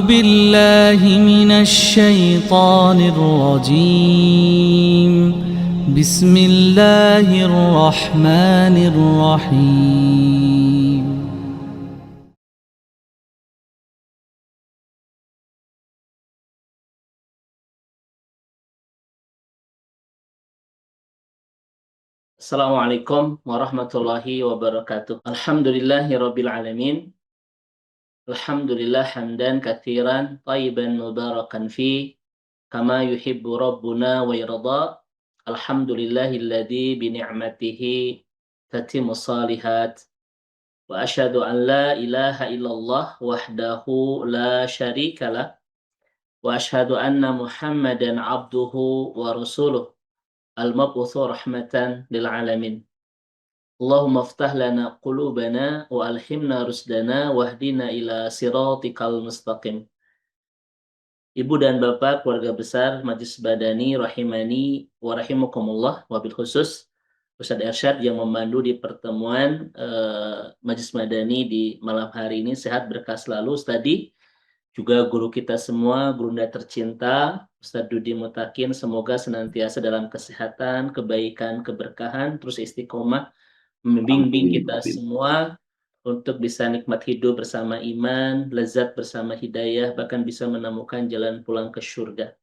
بالله من الشيطان الرجيم بسم الله الرحمن الرحيم Assalamualaikum warahmatullahi wabarakatuh. Alhamdulillahirabbil alamin. Alhamdulillah hamdan katsiran thayyiban mubarakan fi kama yuhibbu rabbuna wa yarda. Alhamdulillahilladzi bi ni'matihi tatimmu shalihat. Wa asyhadu an la ilaha illallah wahdahu la syarikalah. Wa asyhadu anna Muhammadan abduhu wa rasuluh al-mab'utsu rahmatan lil alamin. Allahumma aftah lana qulubana wa alhimna rusdana wahdina ila siratikal mustaqim. Ibu dan Bapak keluarga besar Majelis Madani rahimani wa rahimakumullah, wabil khusus Ustadz Irsyad yang memandu di pertemuan Majelis Madani di malam hari ini. Sehat berkah selalu Ustadi, juga guru kita semua, gurunda tercinta Ustadz Dudi Mutakin, semoga senantiasa dalam kesehatan, kebaikan, keberkahan, terus istiqomah membimbing kita semua untuk bisa nikmat hidup bersama iman, lezat bersama hidayah, bahkan bisa menemukan jalan pulang ke surga.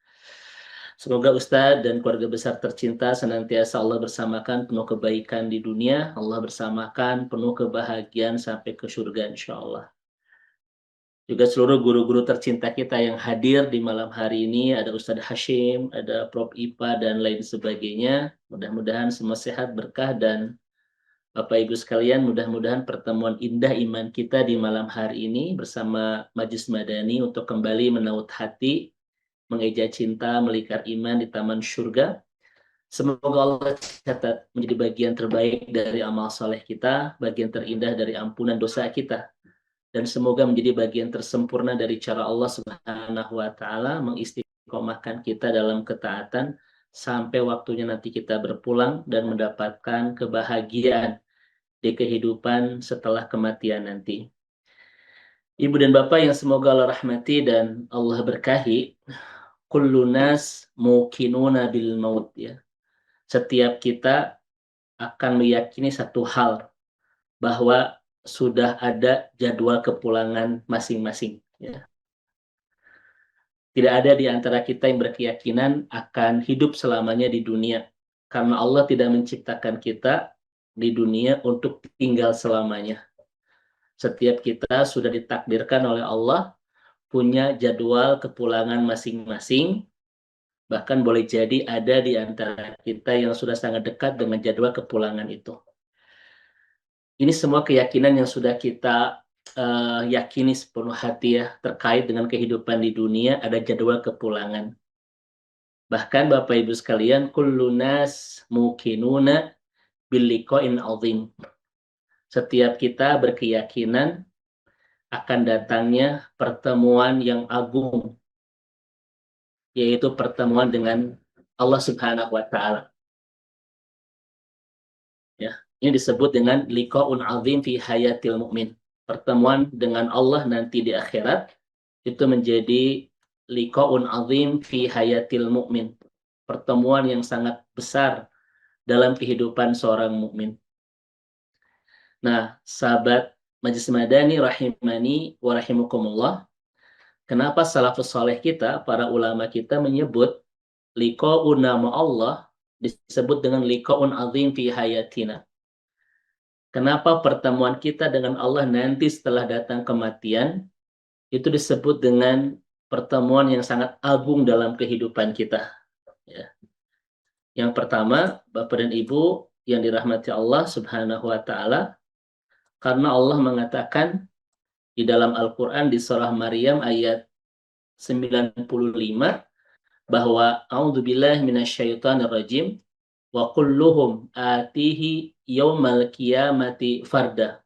Semoga Ustadz dan keluarga besar tercinta senantiasa Allah bersamakan penuh kebaikan di dunia, Allah bersamakan penuh kebahagiaan sampai ke surga insya Allah. Juga seluruh guru-guru tercinta kita yang hadir di malam hari ini, ada Ustadz Hashim, ada Prof. Ipa, dan lain sebagainya. Mudah-mudahan semua sehat, berkah, dan Bapak Ibu sekalian, mudah-mudahan pertemuan indah iman kita di malam hari ini bersama Majelis Madani untuk kembali menaut hati, mengeja cinta, melikat iman di taman surga. Semoga Allah catat menjadi bagian terbaik dari amal soleh kita, bagian terindah dari ampunan dosa kita. Dan semoga menjadi bagian tersempurna dari cara Allah Subhanahu wa Ta'ala mengistiqomahkan kita dalam ketaatan sampai waktunya nanti kita berpulang dan mendapatkan kebahagiaan di kehidupan setelah kematian nanti. Ibu dan Bapak yang semoga Allah rahmati dan Allah berkahi, kullu nas muqinuna bil maut, ya. Setiap kita akan meyakini satu hal, bahwa sudah ada jadwal kepulangan masing-masing, ya. Tidak ada di antara kita yang berkeyakinan akan hidup selamanya di dunia, karena Allah tidak menciptakan kita di dunia untuk tinggal selamanya. Setiap kita sudah ditakdirkan oleh Allah punya jadwal kepulangan masing-masing, bahkan boleh jadi ada di antara kita yang sudah sangat dekat dengan jadwal kepulangan itu. Ini semua keyakinan yang sudah kita yakini sepenuh hati, ya, terkait dengan kehidupan di dunia, ada jadwal kepulangan. Bahkan Bapak Ibu sekalian, kullu nas muqinuna bil liqa'in azim. Setiap kita berkeyakinan akan datangnya pertemuan yang agung, yaitu pertemuan dengan Allah Subhanahu wa Ta'ala. Ya, ini disebut dengan liqa'un azim fi hayatil mu'min. Pertemuan dengan Allah nanti di akhirat itu menjadi liqa'un azim fi hayatil mu'min. Pertemuan yang sangat besar dalam kehidupan seorang mukmin. Nah, sahabat Majelis Madani rahimani wa rahimakumullah, kenapa salafus saleh kita, para ulama kita menyebut liqa'un nama Allah disebut dengan liqa'un azim fi hayatina? Kenapa pertemuan kita dengan Allah nanti setelah datang kematian itu disebut dengan pertemuan yang sangat agung dalam kehidupan kita, ya. Yang pertama, Bapak dan Ibu yang dirahmati Allah Subhanahu wa Ta'ala, karena Allah mengatakan di dalam Al-Quran di surah Maryam ayat 95 bahwa a'udzubillahi minasyaitonir rajim wa kulluhum atihi yaumal qiyamati farda.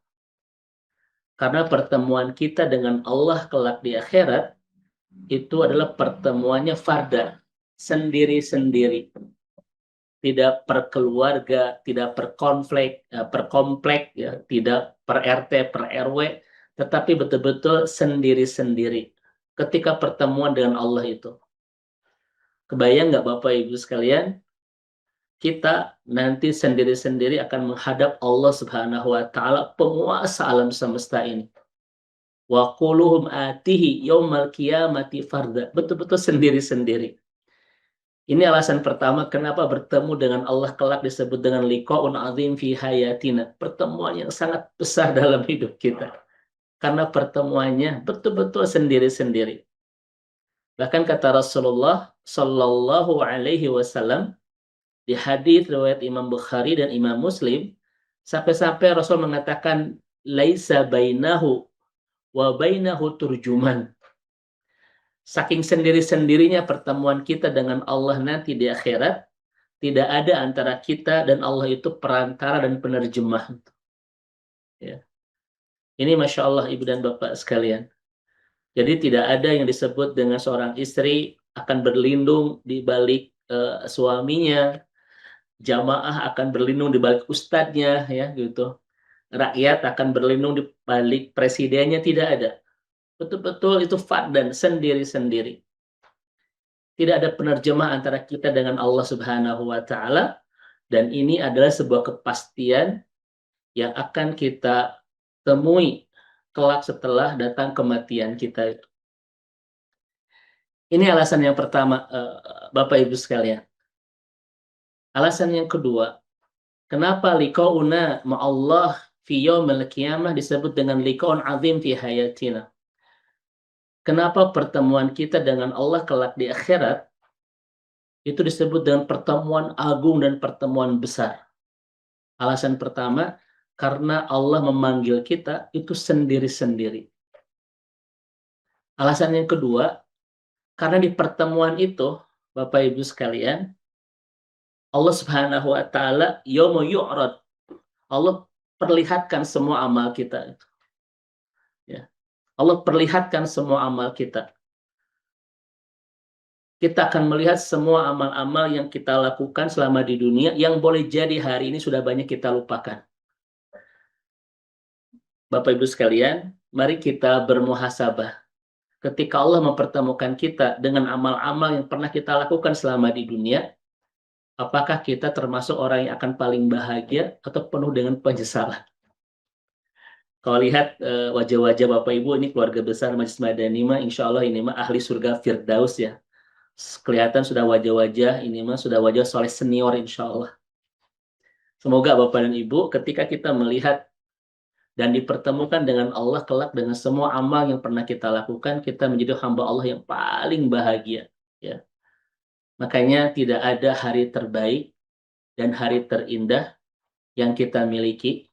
Karena pertemuan kita dengan Allah kelak di akhirat itu adalah pertemuannya farda, sendiri-sendiri. Tidak per keluarga, tidak per konflik, per komplek, ya, tidak per RT, per RW, tetapi betul-betul sendiri-sendiri. ketika pertemuan dengan Allah itu. Kebayang nggak Bapak Ibu sekalian, kita nanti sendiri-sendiri akan menghadap Allah Subhanahu wa taala, penguasa alam semesta ini. Wa quluhum atihi yaumal qiyamati farda. Betul-betul sendiri-sendiri. Ini alasan pertama kenapa bertemu dengan Allah kelak disebut dengan liqa'un azim fi hayatina. Pertemuan yang sangat besar dalam hidup kita. Karena pertemuannya betul-betul sendiri-sendiri. Bahkan kata Rasulullah Sallallahu Alaihi Wasallam di hadis riwayat Imam Bukhari dan Imam Muslim, sampai-sampai Rasul mengatakan laisa bainahu wa bainahu turjuman. Saking sendiri-sendirinya pertemuan kita dengan Allah nanti di akhirat, tidak ada antara kita dan Allah itu perantara dan penerjemah. Ya. Ini Masya Allah Ibu dan Bapak sekalian. Jadi tidak ada yang disebut dengan seorang istri akan berlindung di balik suaminya, jamaah akan berlindung di balik ustadznya, ya gitu. Rakyat akan berlindung di balik presidennya, tidak ada. Betul-betul itu fardan sendiri-sendiri. Tidak ada penerjemah antara kita dengan Allah Subhanahu wa taala, dan ini adalah sebuah kepastian yang akan kita temui kelak setelah datang kematian kita. Ini alasan yang pertama, Bapak Ibu sekalian. Alasan yang kedua, kenapa liqa'una ma'allah fi yaumil qiyamah disebut dengan liqa'un azim fi hayatina? Kenapa pertemuan kita dengan Allah kelak di akhirat itu disebut dengan pertemuan agung dan pertemuan besar? Alasan pertama, karena Allah memanggil kita itu sendiri-sendiri. Alasan yang kedua, karena di pertemuan itu, Bapak Ibu sekalian, Allah Subhanahu wa taala yauma yu'rad. Allah perlihatkan semua amal kita itu. Ya. Allah perlihatkan semua amal kita. Kita akan melihat semua amal-amal yang kita lakukan selama di dunia yang boleh jadi hari ini sudah banyak kita lupakan. Bapak Ibu sekalian, mari kita bermuhasabah. Ketika Allah mempertemukan kita dengan amal-amal yang pernah kita lakukan selama di dunia, apakah kita termasuk orang yang akan paling bahagia atau penuh dengan penyesalan? Kalau lihat wajah-wajah Bapak Ibu, ini keluarga besar Majelis Madani mah, insya Allah ini mah ahli surga Firdaus ya. Kelihatan sudah wajah-wajah, ini mah sudah wajah soleh senior insya Allah. Semoga Bapak dan Ibu ketika kita melihat dan dipertemukan dengan Allah kelak dengan semua amal yang pernah kita lakukan, kita menjadi hamba Allah yang paling bahagia. Ya. Makanya tidak ada hari terbaik dan hari terindah yang kita miliki,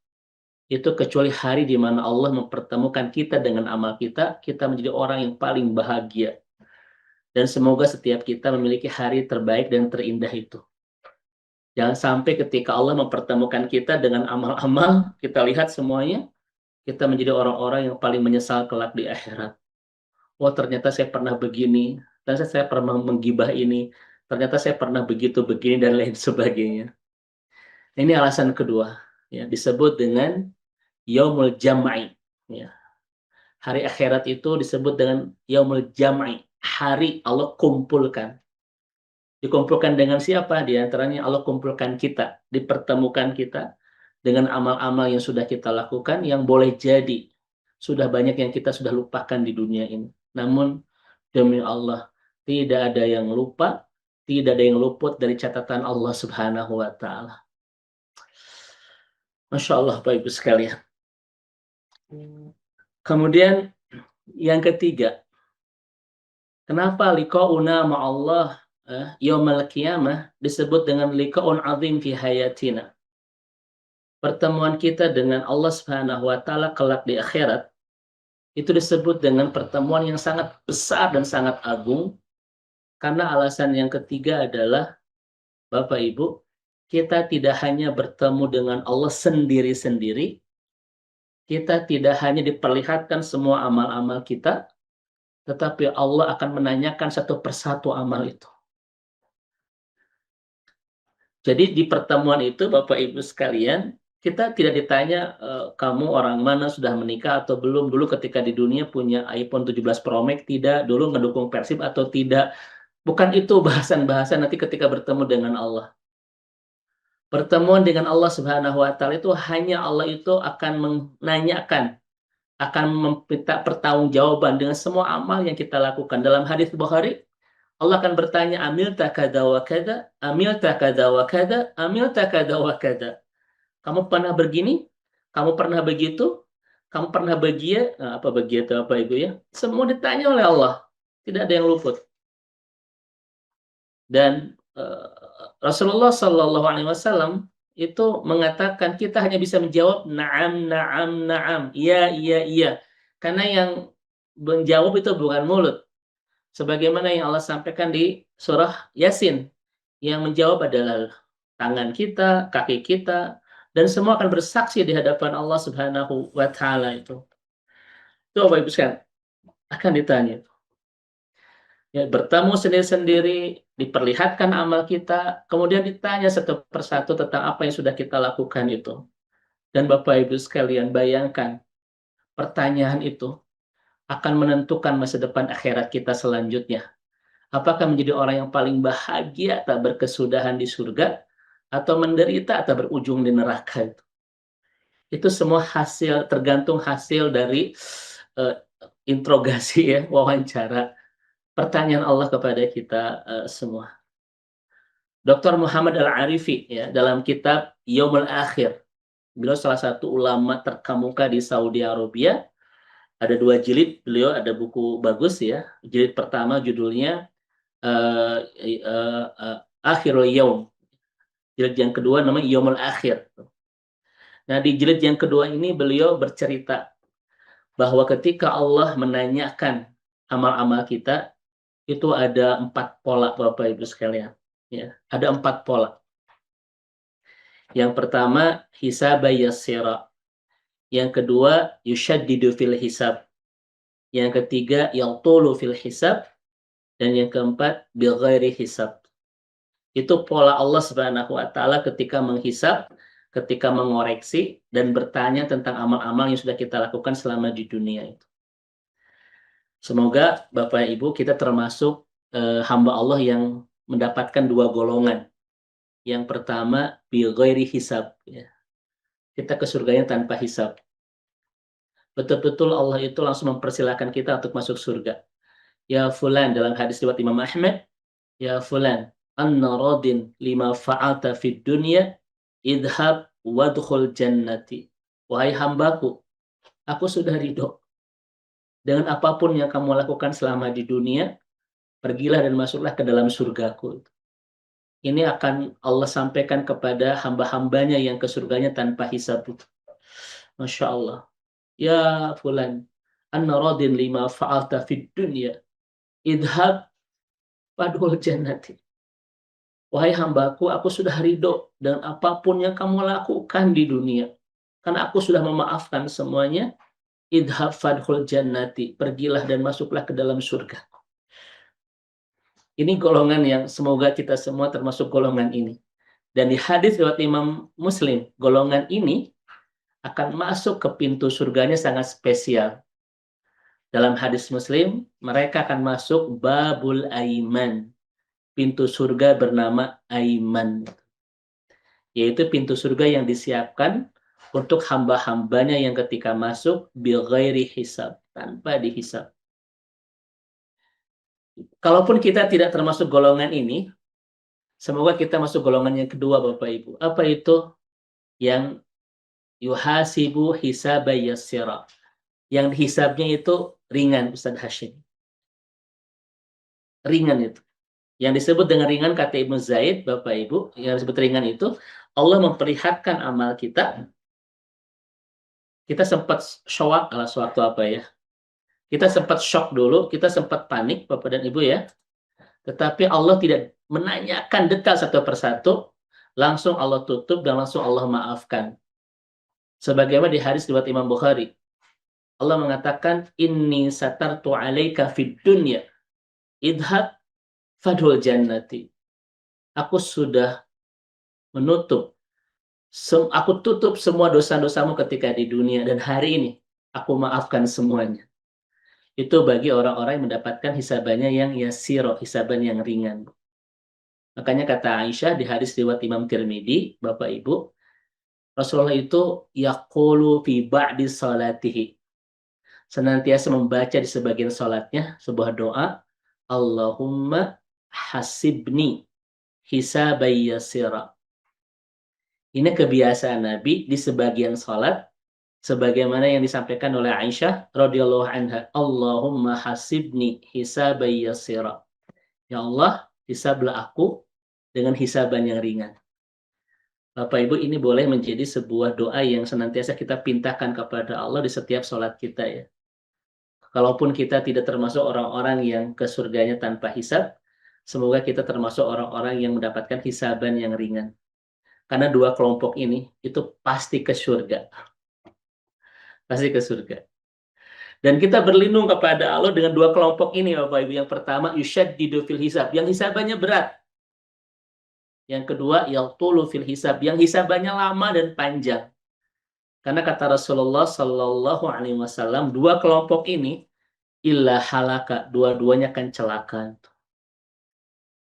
itu kecuali hari di mana Allah mempertemukan kita dengan amal kita, kita menjadi orang yang paling bahagia. Dan semoga setiap kita memiliki hari terbaik dan terindah itu. Jangan sampai ketika Allah mempertemukan kita dengan amal-amal, kita lihat semuanya, kita menjadi orang-orang yang paling menyesal kelak di akhirat. Oh ternyata saya pernah begini, ternyata saya pernah menggibah ini, ternyata saya pernah begitu, begini, dan lain sebagainya. Ini alasan kedua, ya, disebut dengan Yaumul Jam'i. Ya. Hari akhirat itu disebut dengan Yaumul Jam'i. Hari Allah kumpulkan. Dikumpulkan dengan siapa? Di antaranya Allah kumpulkan kita, dipertemukan kita dengan amal-amal yang sudah kita lakukan, yang boleh jadi sudah banyak yang kita sudah lupakan di dunia ini. Namun demi Allah, tidak ada yang lupa, tidak ada yang luput dari catatan Allah Subhanahu wa taala. Masya Allah, Bapak Ibu sekalian. Kemudian yang ketiga, kenapa liqa'una ma'allah yaumal qiyamah disebut dengan liqa'un azim fi hayatina? Pertemuan kita dengan Allah Subhanahu wa taala kelak di akhirat itu disebut dengan pertemuan yang sangat besar dan sangat agung, karena alasan yang ketiga adalah, Bapak Ibu, kita tidak hanya bertemu dengan Allah sendiri-sendiri, kita tidak hanya diperlihatkan semua amal-amal kita, tetapi Allah akan menanyakan satu persatu amal itu. Jadi di pertemuan itu Bapak Ibu sekalian, Kita tidak ditanya kamu orang mana, sudah menikah atau belum, dulu ketika di dunia punya iPhone 17 Pro Max tidak, dulu ngedukung Persib atau tidak. Bukan itu bahasan-bahasan nanti ketika bertemu dengan Allah. Pertemuan dengan Allah Subhanahu wa taala itu hanya Allah itu akan menanyakan, akan meminta pertanggungjawaban dengan semua amal yang kita lakukan. Dalam hadis Bukhari, Allah akan bertanya, amil takada wa kada, amil takada wa kada, amil takada wa kada. Kamu pernah begini? Kamu pernah begitu? Kamu pernah bahagia? Nah, apa begitu apa Ibu ya? Semua ditanya oleh Allah. Tidak ada yang luput. Dan Rasulullah Shallallahu Alaihi Wasallam itu mengatakan kita hanya bisa menjawab naam, naam, naam, iya, iya, iya. Karena yang menjawab itu bukan mulut. Sebagaimana yang Allah sampaikan di surah Yasin. Yang menjawab adalah tangan kita, kaki kita, dan semua akan bersaksi di hadapan Allah Subhanahu wa taala itu. Itu Bapak Ibu sekalian akan ditanya. Ya, bertemu sendiri-sendiri, diperlihatkan amal kita, kemudian ditanya satu persatu tentang apa yang sudah kita lakukan itu. Dan Bapak Ibu sekalian, bayangkan pertanyaan itu akan menentukan masa depan akhirat kita selanjutnya. Apakah menjadi orang yang paling bahagia atau berkesudahan di surga, atau menderita atau berujung di neraka itu. Itu semua hasil, tergantung hasil dari uh, interogasi ya, wawancara, pertanyaan Allah kepada kita semua. Dr. Muhammad Al-Arifi ya, dalam kitab Yaumul Akhir, beliau salah satu ulama terkemuka di Saudi Arabia. Ada 2 jilid, beliau ada buku bagus ya. Jilid pertama judulnya Akhirul Yaum. Jilid yang kedua namanya Yaumul Akhir. Nah, di jilid yang kedua ini beliau bercerita bahwa ketika Allah menanyakan amal-amal kita, itu ada 4 pola Bapak Ibu sekalian. Ya, ada 4 pola. Yang pertama, hisaba yassira. Yang kedua, yushaddidu fil hisab. Yang ketiga, yaltulu fil hisab. Dan yang keempat, bighairi hisab. Itu pola Allah Subhanahu wa taala ketika menghisab, ketika mengoreksi dan bertanya tentang amal-amal yang sudah kita lakukan selama di dunia itu. Semoga Bapak Ibu kita termasuk hamba Allah yang mendapatkan 2 golongan. Yang pertama, bighairi hisab ya. Kita ke surganya tanpa hisab. Betul-betul Allah itu langsung mempersilahkan kita untuk masuk surga. Ya fulan, dalam hadis riwayat Imam Ahmad, ya fulan, anna radin lima fa'alta fid dunya, idhab wadkhul jannati. Wahai hambaku, aku sudah ridho dengan apapun yang kamu lakukan selama di dunia, pergilah dan masuklah ke dalam surgaku. Ini akan Allah sampaikan kepada hamba-hambanya yang ke surganya tanpa hisab. Masya Allah. Ya fulan, anna radin lima fa'alta fid dunya, idhab wadkhul jannati. Wahai hambaku, aku sudah ridho dengan apapun yang kamu lakukan di dunia. Karena aku sudah memaafkan semuanya. Idhab fadkhul jannati. Pergilah dan masuklah ke dalam surga. Ini golongan yang semoga kita semua termasuk golongan ini. Dan di hadis riwayat Imam Muslim, golongan ini akan masuk ke pintu surganya sangat spesial. Dalam hadis Muslim, mereka akan masuk babul aiman. Pintu surga bernama Aiman, yaitu pintu surga yang disiapkan untuk hamba-hambanya yang ketika masuk bighairi hisab, tanpa dihisab. Kalaupun kita tidak termasuk golongan ini, semoga kita masuk golongan yang kedua Bapak Ibu. Apa itu? Yang yuhasibu hisaba yassira. Yang hisabnya itu ringan, Ustaz Hashim. Ringan itu. Yang disebut dengan ringan kata Ibnu Zaid, Bapak Ibu, yang disebut ringan itu Allah memperlihatkan amal kita. Kita sempat shock kalau suatu apa ya. Kita sempat shock dulu, kita sempat panik Bapak dan Ibu ya. Tetapi Allah tidak menanyakan detail satu persatu, langsung Allah tutup dan langsung Allah maafkan. Sebagaimana di hadis riwayat Imam Bukhari. Allah mengatakan, "Inni satartu 'alaika fid dunya. Idhab fadhul jannati." Aku sudah menutup Aku tutup semua dosa-dosamu ketika di dunia dan hari ini aku maafkan semuanya. Itu bagi orang-orang yang mendapatkan hisabannya yang yasiro, hisaban yang ringan. Makanya kata Aisyah di hadis riwayat Imam Tirmidzi, Bapak Ibu, Rasulullah itu yaqulu fi ba'di salatihi. Senantiasa membaca di sebagian salatnya sebuah doa, Allahumma hasibni hisabai yasira. Ini kebiasaan Nabi di sebagian salat sebagaimana yang disampaikan oleh Aisyah radhiyallahu anha, Allahumma hasibni hisabai yasira. Ya Allah, hisablah aku dengan hisaban yang ringan. Bapak Ibu, ini boleh menjadi sebuah doa yang senantiasa kita pintakan kepada Allah di setiap sholat kita ya. Kalaupun kita tidak termasuk orang-orang yang ke surganya tanpa hisab, semoga kita termasuk orang-orang yang mendapatkan hisaban yang ringan. Karena dua kelompok ini itu pasti ke surga. Pasti ke surga. Dan kita berlindung kepada Allah dengan dua kelompok ini Bapak Ibu. Yang pertama, yusyaddidu fil hisab, yang hisabannya berat. Yang kedua, yaltulu fil hisab, yang hisabannya lama dan panjang. Karena kata Rasulullah Sallallahu Alaihi Wasallam, dua kelompok ini illa halaka, dua-duanya akan celaka.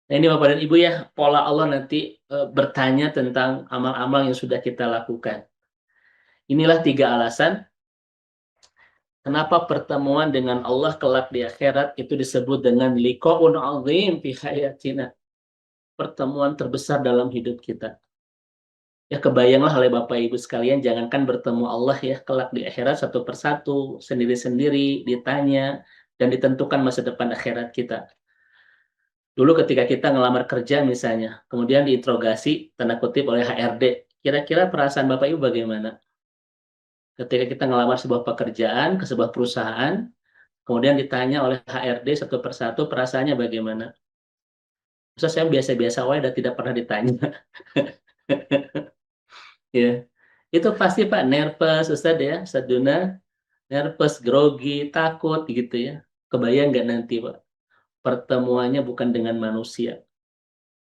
Nah ini Bapak dan Ibu ya, pola Allah nanti bertanya tentang amal-amal yang sudah kita lakukan. Inilah 3 alasan kenapa pertemuan dengan Allah kelak di akhirat itu disebut dengan liqa'un 'azim fi hayatina. Pertemuan terbesar dalam hidup kita. Ya kebayanglah oleh Bapak Ibu sekalian, jangankan bertemu Allah ya, kelak di akhirat satu persatu, sendiri-sendiri, ditanya, dan ditentukan masa depan akhirat kita. Dulu ketika kita ngelamar kerja misalnya, kemudian diinterogasi, tanda kutip oleh HRD, kira-kira perasaan Bapak Ibu bagaimana? Ketika kita ngelamar sebuah pekerjaan ke sebuah perusahaan, kemudian ditanya oleh HRD satu persatu, perasaannya bagaimana? Masa saya biasa-biasa wae dan tidak pernah ditanya. Ya, itu pasti Pak nervous Ustaz ya, Ustaz Duna, nervous, grogi, takut gitu ya. Kebayang nggak nanti Pak, pertemuannya bukan dengan manusia,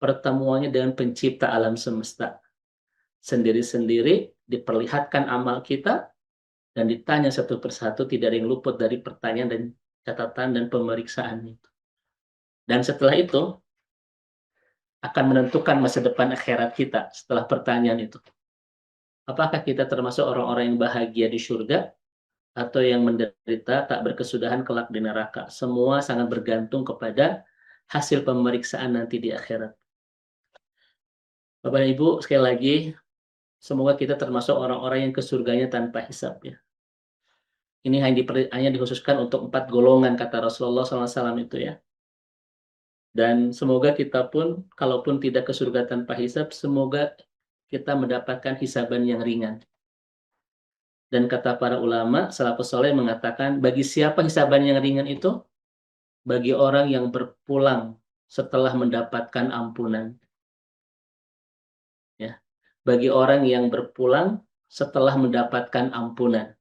pertemuannya dengan pencipta alam semesta. Sendiri-sendiri diperlihatkan amal kita dan ditanya satu persatu, tidak ada yang luput dari pertanyaan dan catatan dan pemeriksaan itu. Dan setelah itu akan menentukan masa depan akhirat kita setelah pertanyaan itu. Apakah kita termasuk orang-orang yang bahagia di surga atau yang menderita tak berkesudahan kelak di neraka. Semua sangat bergantung kepada hasil pemeriksaan nanti di akhirat. Bapak Ibu, sekali lagi, semoga kita termasuk orang-orang yang ke surganya tanpa hisab ya. Ini hanya dikhususkan untuk 4 golongan kata Rasulullah SAW itu ya. Dan semoga kita pun, kalaupun tidak ke surga tanpa hisab, semoga kita mendapatkan hisaban yang ringan. Dan kata para ulama, salafus saleh mengatakan, bagi siapa hisaban yang ringan itu? Bagi orang yang berpulang setelah mendapatkan ampunan. Ya. Bagi orang yang berpulang setelah mendapatkan ampunan.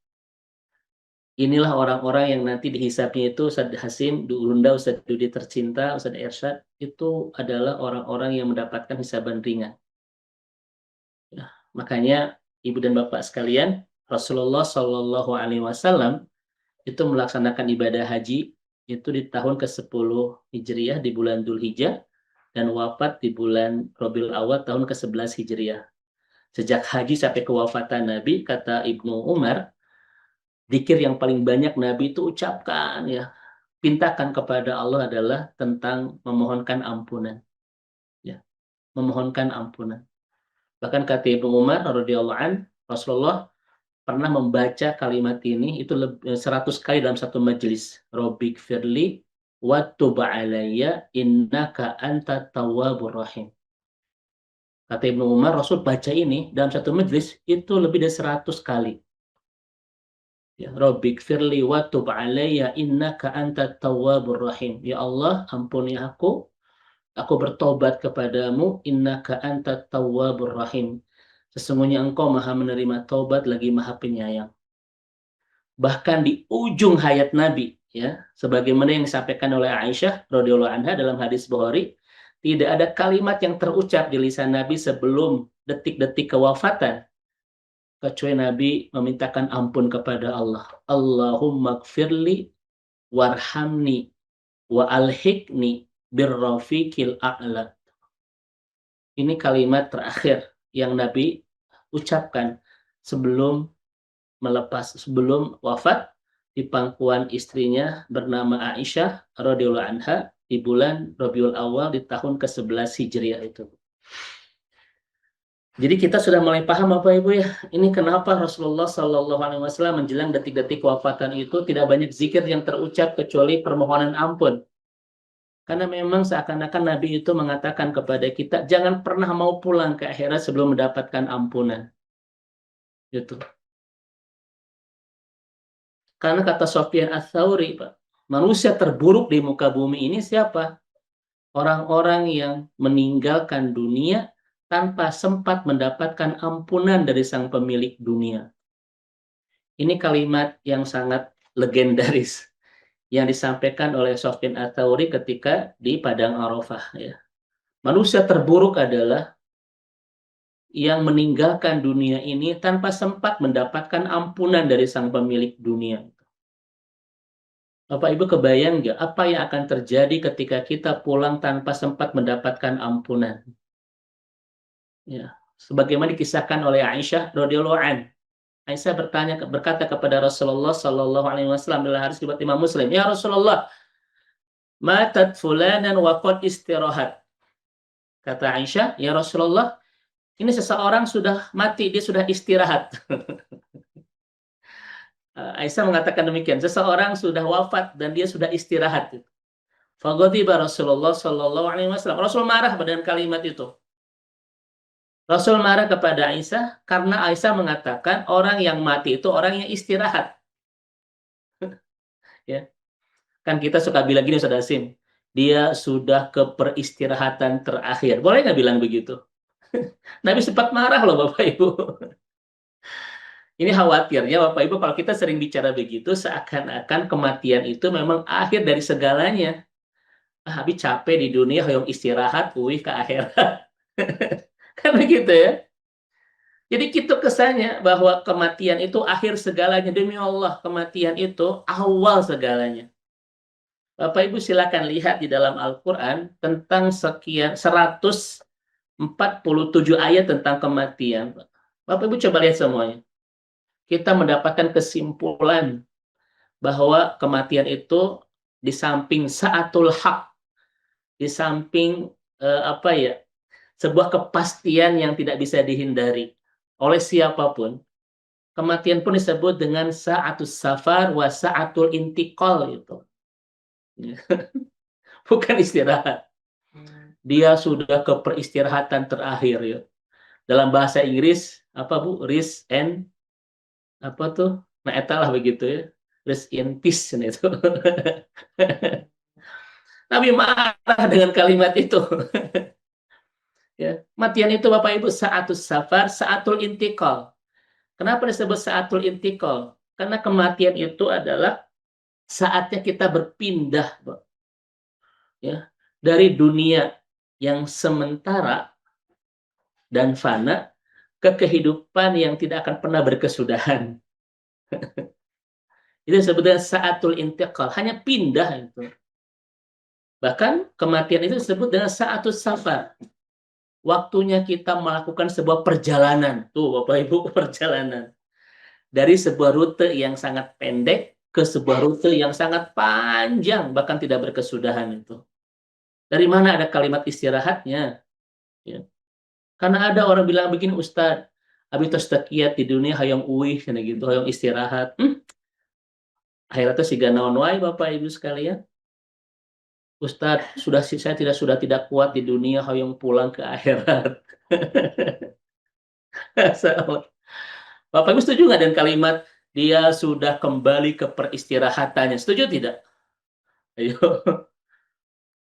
Inilah orang-orang yang nanti dihisapnya itu Ustaz Hasim, Unda, Ustaz Dudi tercinta, Ustaz Irsyad, itu adalah orang-orang yang mendapatkan hisaban ringan. Ya. Makanya Ibu dan Bapak sekalian, Rasulullah Shallallahu Alaihi Wasallam itu melaksanakan ibadah haji itu di tahun ke-10 Hijriah di bulan Dzulhijjah dan wafat di bulan Rabiul Awal tahun ke-11 Hijriah. Sejak haji sampai kewafatan Nabi, kata Ibnu Umar, zikir yang paling banyak Nabi itu ucapkan ya, pintakan kepada Allah adalah tentang memohonkan ampunan. Ya, memohonkan ampunan. Bahkan kata Ibnu Umar radhiyallahu an, Rasulullah pernah membaca kalimat ini itu 100 kali dalam satu majelis. Rabbik firli wa tub alayya innaka anta tawwabur rahim. Kata Ibnu Umar, Rasul baca ini dalam satu majelis itu lebih dari 100 kali. Ya, Rabbik firli wa tub alayya innaka anta tawwabur rahim. Ya Allah, ampuni aku bertobat kepadamu, innaka anta tawwabur rahim. Sesungguhnya engkau maha menerima taubat lagi maha penyayang. Bahkan di ujung hayat Nabi, ya, sebagaimana yang disampaikan oleh Aisyah radhiyallahu anha dalam hadis Bukhari, tidak ada kalimat yang terucap di lisan Nabi sebelum detik-detik kewafatan kecuali Nabi memintakan ampun kepada Allah. Allahumma gfirli warhamni wa alhiqni birrafiqil a'la. Ini kalimat terakhir yang Nabi ucapkan sebelum wafat di pangkuan istrinya bernama Aisyah radhiyallahu anha di bulan Rabiul Awal di tahun ke-11 Hijriah itu. Jadi kita sudah mulai paham Bapak Ibu ya, ini kenapa Rasulullah Shallallahu Alaihi Wasallam menjelang detik-detik kewafatan itu tidak banyak zikir yang terucap kecuali permohonan ampun. Karena memang seakan-akan Nabi itu mengatakan kepada kita, jangan pernah mau pulang ke akhirat sebelum mendapatkan ampunan. Gitu. Karena kata Sufyan Ats-Tsauri, Pak, manusia terburuk di muka bumi ini siapa? Orang-orang yang meninggalkan dunia tanpa sempat mendapatkan ampunan dari sang pemilik dunia. Ini kalimat yang sangat legendaris yang disampaikan oleh Sufyan Ats-Tsauri ketika di Padang Arafah. Ya. Manusia terburuk adalah yang meninggalkan dunia ini tanpa sempat mendapatkan ampunan dari sang pemilik dunia. Bapak Ibu kebayang nggak apa yang akan terjadi ketika kita pulang tanpa sempat mendapatkan ampunan? Ya, sebagaimana dikisahkan oleh Aisyah radhiyallahu an. Aisyah berkata kepada Rasulullah Shallallahu Alaihi Wasallam dalam hadis riwayat Imam Muslim, ya Rasulullah, matat fulanan wa qad istirahat. Kata Aisyah, ya Rasulullah, ini seseorang sudah mati, dia sudah istirahat. Aisyah mengatakan demikian, seseorang sudah wafat dan dia sudah istirahat. Faghadiba Rasulullah Shallallahu Alaihi Wasallam. Rasul marah dengan kalimat itu. Rasul marah kepada Aisyah karena Aisyah mengatakan orang yang mati itu orang yang istirahat. Ya, kan kita suka bilang gini, Ustaz Hasim, dia sudah ke peristirahatan terakhir. Boleh nggak bilang begitu? Nabi sempat marah loh Bapak Ibu. Ini khawatirnya Bapak Ibu kalau kita sering bicara begitu seakan-akan kematian itu memang akhir dari segalanya. Habis capek di dunia, hoyong istirahat, ke akhirat. Kan begitu ya. Jadi kita kesannya bahwa kematian itu akhir segalanya. Demi Allah, kematian itu awal segalanya. Bapak Ibu silakan lihat di dalam Al-Quran tentang sekian 147 ayat tentang kematian. Bapak Ibu coba lihat semuanya. Kita mendapatkan kesimpulan bahwa kematian itu di samping sa'atul haq, di samping sebuah kepastian yang tidak bisa dihindari oleh siapapun. Kematian pun disebut dengan sa'atus safar wa sa'atul intiqal gitu. Bukan istirahat. Dia sudah ke peristirahatan terakhir ya. Dalam bahasa Inggris apa Bu? Rest and apa tuh? Nah, etalah begitu ya. Rest in peace itu. Nabi marah dengan kalimat itu. Ya, matian itu Bapak Ibu sa'atus safar, sa'atul intiqal. Kenapa disebut sa'atul intiqal? Karena kematian itu adalah saatnya kita berpindah, ya, dari dunia yang sementara dan fana ke kehidupan yang tidak akan pernah berkesudahan. Itu sebetulnya sa'atul intiqal, hanya pindah itu. Bahkan kematian itu disebut dengan sa'atus safar. Waktunya kita melakukan sebuah perjalanan. Tuh Bapak Ibu, perjalanan. Dari sebuah rute yang sangat pendek ke sebuah rute yang sangat panjang, bahkan tidak berkesudahan itu. Dari mana ada kalimat istirahatnya? Ya. Karena ada orang bilang begini, Ustadz, abi tos takiat di dunia hayang uih, gitu, hayang istirahat. Akhiratnya siga naon wae Bapak Ibu sekalian. Ustadz, saya sudah tidak kuat di dunia, hayang pulang ke akhirat. Bapak Ibu setuju nggak dengan kalimat dia sudah kembali ke peristirahatannya? Setuju tidak? Ayo.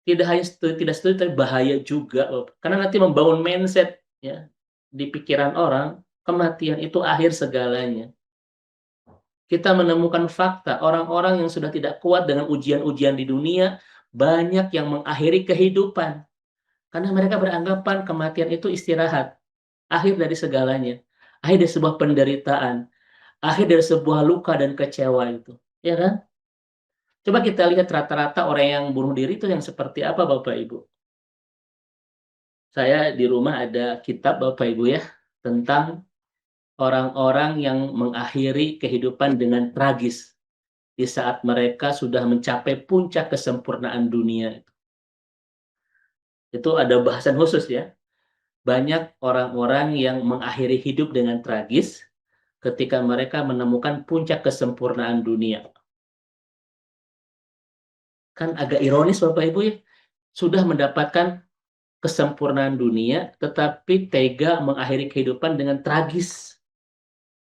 Tidak setuju, tapi bahaya juga, karena nanti membangun mindset ya di pikiran orang, kematian itu akhir segalanya. Kita menemukan fakta orang-orang yang sudah tidak kuat dengan ujian-ujian di dunia, banyak yang mengakhiri kehidupan karena mereka beranggapan kematian itu istirahat. akhir dari segalanya, akhir dari sebuah penderitaan, akhir dari sebuah luka dan kecewa itu, ya kan? Coba kita lihat rata-rata orang yang bunuh diri itu yang seperti apa, Bapak Ibu. Saya di rumah ada kitab, Bapak Ibu ya, tentang orang-orang yang mengakhiri kehidupan dengan tragis di saat mereka sudah mencapai puncak kesempurnaan dunia. Itu ada bahasan khusus ya. Banyak orang-orang yang mengakhiri hidup dengan tragis ketika mereka menemukan puncak kesempurnaan dunia. Kan agak ironis Bapak Ibu ya, sudah mendapatkan kesempurnaan dunia, tetapi tega mengakhiri kehidupan dengan tragis.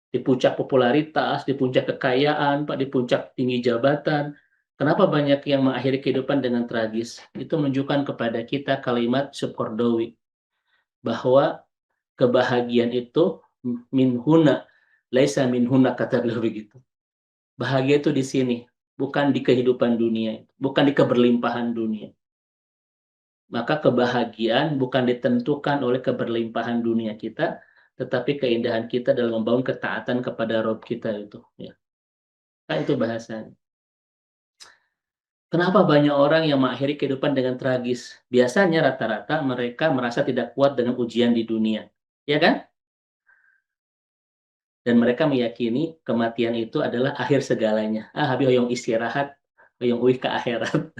Di puncak popularitas, di puncak kekayaan, Pak, di puncak tinggi jabatan. Kenapa banyak yang mengakhiri kehidupan dengan tragis? Itu menunjukkan kepada kita kalimat Sukordowi, bahwa kebahagiaan itu min huna, laisa min huna, kata beliau begitu. Bahagia itu di sini, bukan di kehidupan dunia, bukan di keberlimpahan dunia. Maka kebahagiaan bukan ditentukan oleh keberlimpahan dunia kita, tetapi keindahan kita dalam membangun ketaatan kepada Rob kita itu. Ya. Nah, itu bahasanya. Kenapa banyak orang yang mengakhiri kehidupan dengan tragis? Biasanya rata-rata mereka merasa tidak kuat dengan ujian di dunia. Ya kan? Dan mereka meyakini kematian itu adalah akhir segalanya. Habis hoyong istirahat, hoyong uih ke akhirat.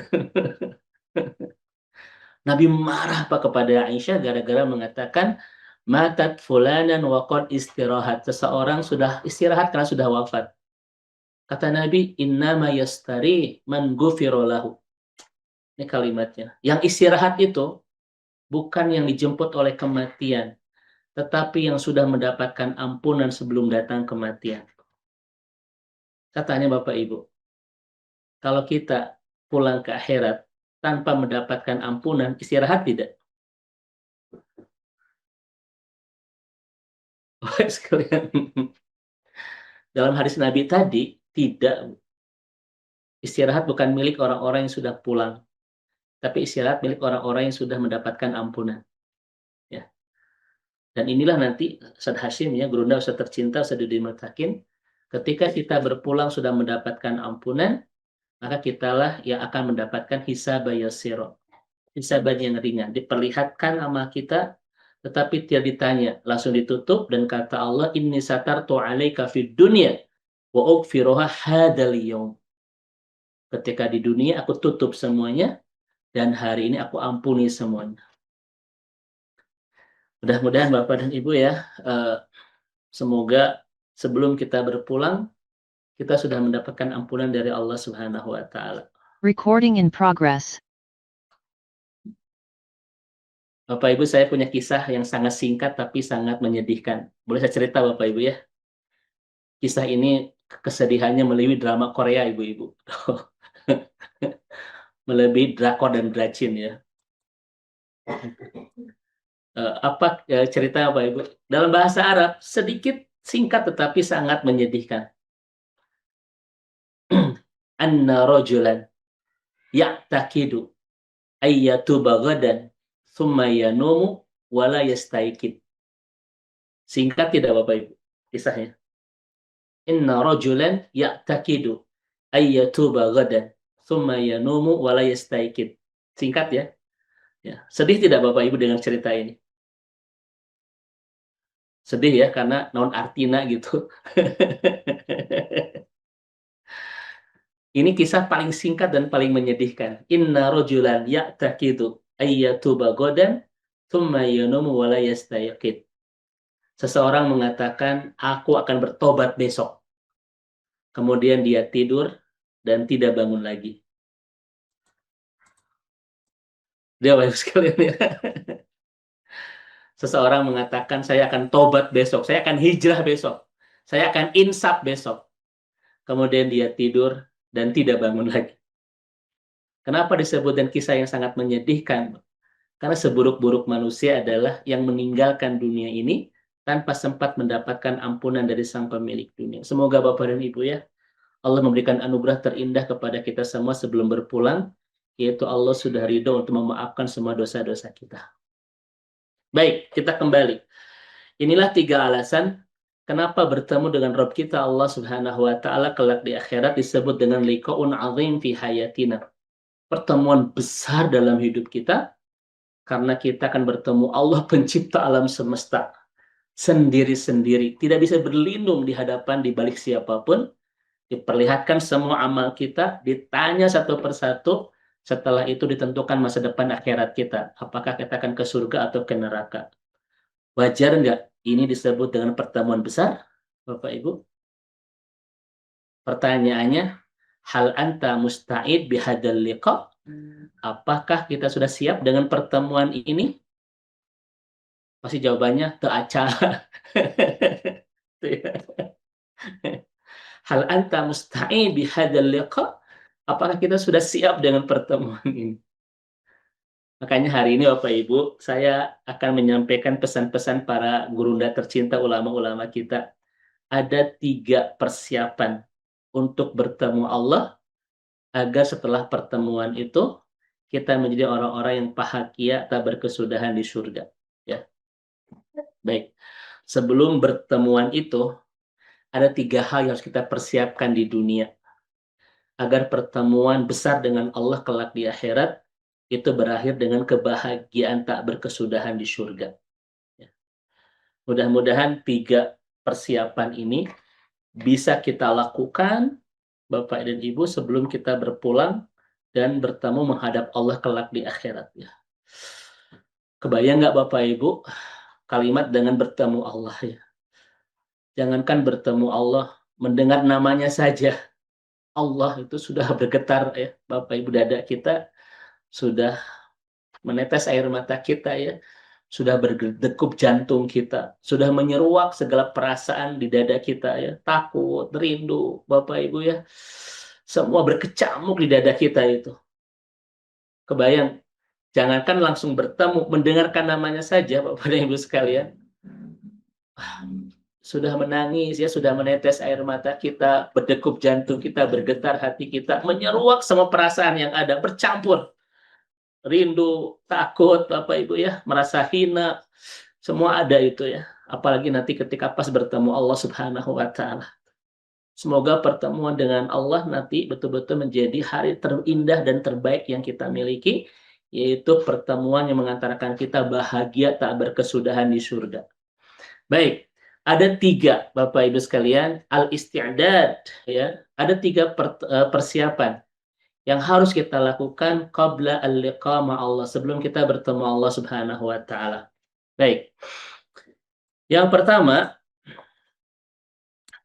Nabi marah Pak kepada Aisyah gara-gara mengatakan matat fulanan waqad istirahat. Seseorang sudah istirahat karena sudah wafat. Kata Nabi, innama yastari man ghufira. Ini kalimatnya. Yang istirahat itu bukan yang dijemput oleh kematian, tetapi yang sudah mendapatkan ampunan sebelum datang kematian. Katanya Bapak Ibu, kalau kita pulang ke akhirat tanpa mendapatkan ampunan, istirahat tidak? Sekalian. Dalam hadis Nabi tadi, tidak. Istirahat bukan milik orang-orang yang sudah pulang, tapi istirahat milik orang-orang yang sudah mendapatkan ampunan. Ya. Dan inilah nanti Ustaz Hashim ya, Gurunda Ustaz tercinta Ustaz Dudi Matakin, ketika kita berpulang sudah mendapatkan ampunan, maka kitalah yang akan mendapatkan hisab yasiro, hisaban yang ringan. Diperlihatkan amal kita, tetapi tidak ditanya, langsung ditutup, dan kata Allah, inni satartu alaika fid dunya wa ughfiruha hadal yawm. Ketika di dunia aku tutup semuanya, dan hari ini aku ampuni semuanya. Mudah-mudahan Bapak dan Ibu ya, semoga sebelum kita berpulang, kita sudah mendapatkan ampunan dari Allah Subhanahu wa Ta'ala. Recording in progress. Bapak Ibu, saya punya kisah yang sangat singkat tapi sangat menyedihkan. Boleh saya cerita Bapak Ibu ya? Kisah ini kesedihannya melebihi drama Korea Ibu-Ibu. Melebihi drakor dan dracin ya. Apa cerita Bapak Ibu? Dalam bahasa Arab sedikit singkat tetapi sangat menyedihkan. Anna rajulan ya'taqidu ayyatuba ghadan thumma yanumu wala yastaiqid. Singkat tidak Bapak Ibu kisahnya? Inna rajulan ya'taqidu ayyatuba ghadan thumma yanumu wala yastaiqid. Singkat ya. Ya. Sedih tidak Bapak Ibu dengan cerita ini? Sedih ya karena non artina gitu. Ini kisah paling singkat dan paling menyedihkan. Inna rajulan ya'taqidu ayyatuba ghadan thumma yanumu wa la yastayqid. Seseorang mengatakan, aku akan bertobat besok. Kemudian dia tidur dan tidak bangun lagi. Dia Bapak sekalian ya. Seseorang mengatakan, saya akan tobat besok, saya akan hijrah besok, saya akan insaf besok. Kemudian dia tidur dan tidak bangun lagi. Kenapa disebutkan kisah yang sangat menyedihkan? Karena seburuk-buruk manusia adalah yang meninggalkan dunia ini tanpa sempat mendapatkan ampunan dari Sang Pemilik dunia. Semoga Bapak dan Ibu ya, Allah memberikan anugerah terindah kepada kita semua sebelum berpulang, yaitu Allah sudah ridho untuk memaafkan semua dosa-dosa kita. Baik, kita kembali. Inilah 3 alasan kenapa bertemu dengan Rabb kita Allah Subhanahu wa taala kelak di akhirat disebut dengan liqa'un 'azim fi hayatina. Pertemuan besar dalam hidup kita karena kita akan bertemu Allah pencipta alam semesta sendiri-sendiri, tidak bisa berlindung di hadapan di balik siapapun, diperlihatkan semua amal kita, ditanya satu persatu, setelah itu ditentukan masa depan akhirat kita, apakah kita akan ke surga atau ke neraka. Wajar nggak ini disebut dengan pertemuan besar, Bapak Ibu? Pertanyaannya, hal anta musta'id bihadzal liqa? Apakah kita sudah siap dengan pertemuan ini? Pasti jawabannya teaca. Hal anta musta'id bihadzal liqa? Apakah kita sudah siap dengan pertemuan ini? Makanya hari ini Bapak Ibu, saya akan menyampaikan pesan-pesan para gurunda tercinta ulama-ulama kita. Ada 3 persiapan untuk bertemu Allah agar setelah pertemuan itu kita menjadi orang-orang yang bahagia tak berkesudahan di surga. Ya, baik. Sebelum bertemuan itu ada 3 hal yang harus kita persiapkan di dunia agar pertemuan besar dengan Allah kelak di akhirat itu berakhir dengan kebahagiaan tak berkesudahan di surga. Ya. Mudah-mudahan 3 persiapan ini bisa kita lakukan, Bapak dan Ibu, sebelum kita berpulang dan bertemu menghadap Allah kelak di akhirat. Ya. Kebayang nggak Bapak Ibu kalimat dengan bertemu Allah ya? Jangankan bertemu Allah, mendengar namanya saja Allah itu sudah bergetar ya, Bapak Ibu, dada kita sudah menetes air mata kita ya, sudah berdegup jantung kita, sudah menyeruak segala perasaan di dada kita ya, takut, rindu, Bapak Ibu ya, semua berkecamuk di dada kita itu. Kebayang, jangankan langsung bertemu, mendengarkan namanya saja, Bapak dan Ibu sekalian, sudah menangis ya, sudah menetes air mata kita, berdegup jantung kita, bergetar hati kita, menyeruak semua perasaan yang ada, bercampur. Rindu, takut, Bapak Ibu ya, merasa hina, semua ada itu ya. Apalagi nanti ketika pas bertemu Allah Subhanahu wa taala. Semoga pertemuan dengan Allah nanti betul-betul menjadi hari terindah dan terbaik yang kita miliki, yaitu pertemuan yang mengantarkan kita bahagia tak berkesudahan di surga. Baik, ada 3 Bapak Ibu sekalian, al-isti'dad ya. Ada 3 persiapan yang harus kita lakukan qabla al-liqa ma'allah, sebelum kita bertemu Allah Subhanahu wa taala. Baik. Yang pertama,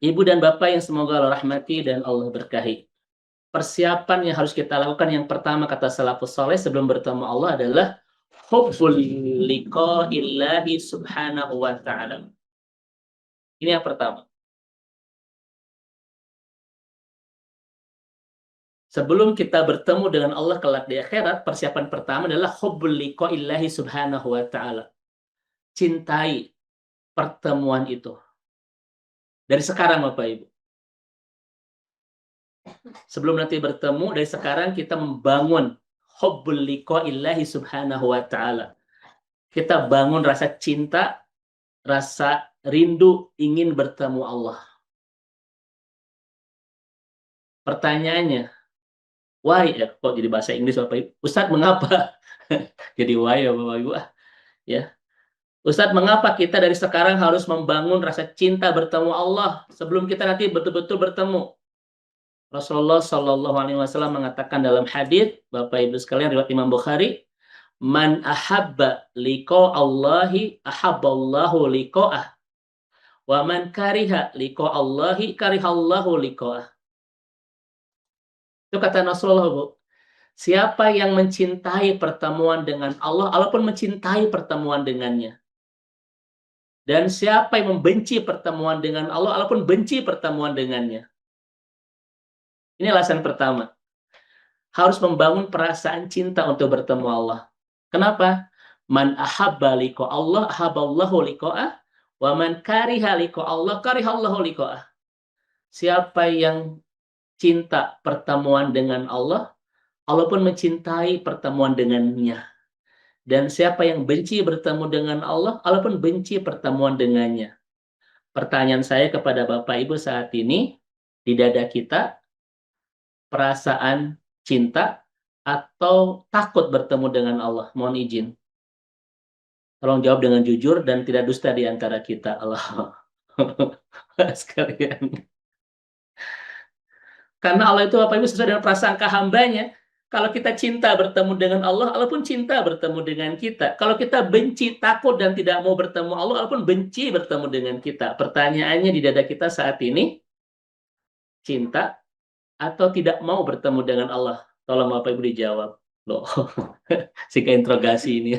Ibu dan Bapak yang semoga Allah rahmati dan Allah berkahi. Persiapan yang harus kita lakukan yang pertama kata salafus saleh sebelum bertemu Allah adalah hubbul liqa'illahi subhanahu wa ta'ala. Ini yang pertama. Sebelum kita bertemu dengan Allah kelak di akhirat, persiapan pertama adalah hubbul liqa'illahi subhanahu wa ta'ala. Cintai pertemuan itu. Dari sekarang Bapak Ibu. Sebelum nanti bertemu, dari sekarang kita membangun hubbul liqa'illahi subhanahu wa ta'ala. Kita bangun rasa cinta, rasa rindu ingin bertemu Allah. Pertanyaannya, why? Kok jadi bahasa Inggris Bapak Ibu? Ustadz, mengapa? Jadi why ya Bapak Ibu? Ya. Ustadz, mengapa kita dari sekarang harus membangun rasa cinta bertemu Allah sebelum kita nanti betul-betul bertemu? Rasulullah Shallallahu Alaihi Wasallam mengatakan dalam hadis, Bapak Ibu sekalian, riwayat Imam Bukhari, man ahabba liqa Allahi ahabballahu liqa'ah, wa man kariha liqa Allahi karihallahu liqa'ah. Itu kata Rasulullah, Bu. Siapa yang mencintai pertemuan dengan Allah, Allah pun mencintai pertemuan dengannya. Dan siapa yang membenci pertemuan dengan Allah, Allah pun benci pertemuan dengannya. Ini alasan pertama. Harus membangun perasaan cinta untuk bertemu Allah. Kenapa? Man ahabba liqa Allah, ahabballahu liqa'ah, wa man kariha liqa Allah, karihallahu liqa'ah. Siapa yang cinta pertemuan dengan Allah, Allah pun mencintai pertemuan dengannya. Dan siapa yang benci bertemu dengan Allah, Allah pun benci pertemuan dengannya. Pertanyaan saya kepada Bapak Ibu saat ini, di dada kita, perasaan cinta atau takut bertemu dengan Allah? Mohon izin. Tolong jawab dengan jujur dan tidak dusta di antara kita. Allah. Sekalian. Karena Allah itu Bapak Ibu sesuai dengan prasangka hambanya. Kalau kita cinta bertemu dengan Allah, Allah pun cinta bertemu dengan kita. Kalau kita benci, takut, dan tidak mau bertemu Allah, Allah pun benci bertemu dengan kita. Pertanyaannya di dada kita saat ini, cinta atau tidak mau bertemu dengan Allah? Tolong Bapak Ibu dijawab. Loh, sika interogasi ini.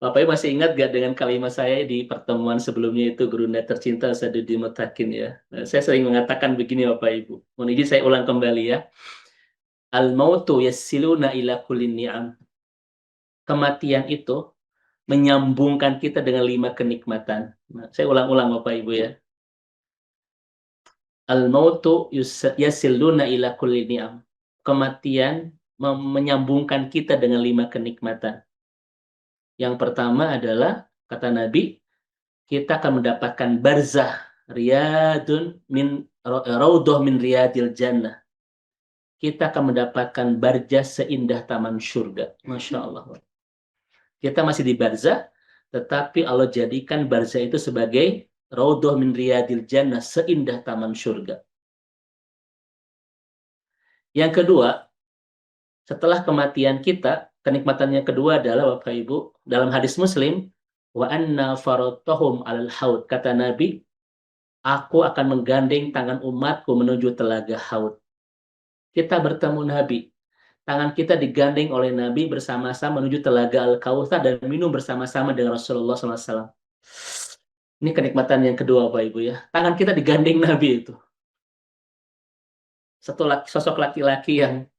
Bapak Ibu masih ingat gak dengan kalimat saya di pertemuan sebelumnya itu, Gurunda tercinta Saduddin Mutakin ya. Nah, saya sering mengatakan begini Bapak Ibu. Mohon izin saya ulang kembali ya. Al-mautu yassiluna ila kullin ni'am. Kematian itu menyambungkan kita dengan 5 kenikmatan. Nah, saya ulang-ulang Bapak Ibu ya. Al-mautu yassiluna ila kullin ni'am. Kematian menyambungkan kita dengan 5 kenikmatan. Yang pertama adalah, kata Nabi, kita akan mendapatkan barzah, raudhah min riyadil jannah. Kita akan mendapatkan barzah seindah taman surga. Masya Allah. Kita masih di barzah, tetapi Allah jadikan barzah itu sebagai raudhah min riyadil jannah, seindah taman surga. Yang kedua, setelah kematian kita, kenikmatan yang kedua adalah Bapak Ibu, dalam hadis Muslim, wa anna faradtahum alal haud, kata Nabi, aku akan menggandeng tangan umatku menuju telaga haud. Kita bertemu Nabi, tangan kita digandeng oleh Nabi bersama-sama menuju telaga Al-Kautsar dan minum bersama-sama dengan Rasulullah SAW. Ini kenikmatan yang kedua Bapak Ibu ya, tangan kita digandeng Nabi itu. Satu sosok laki-laki yang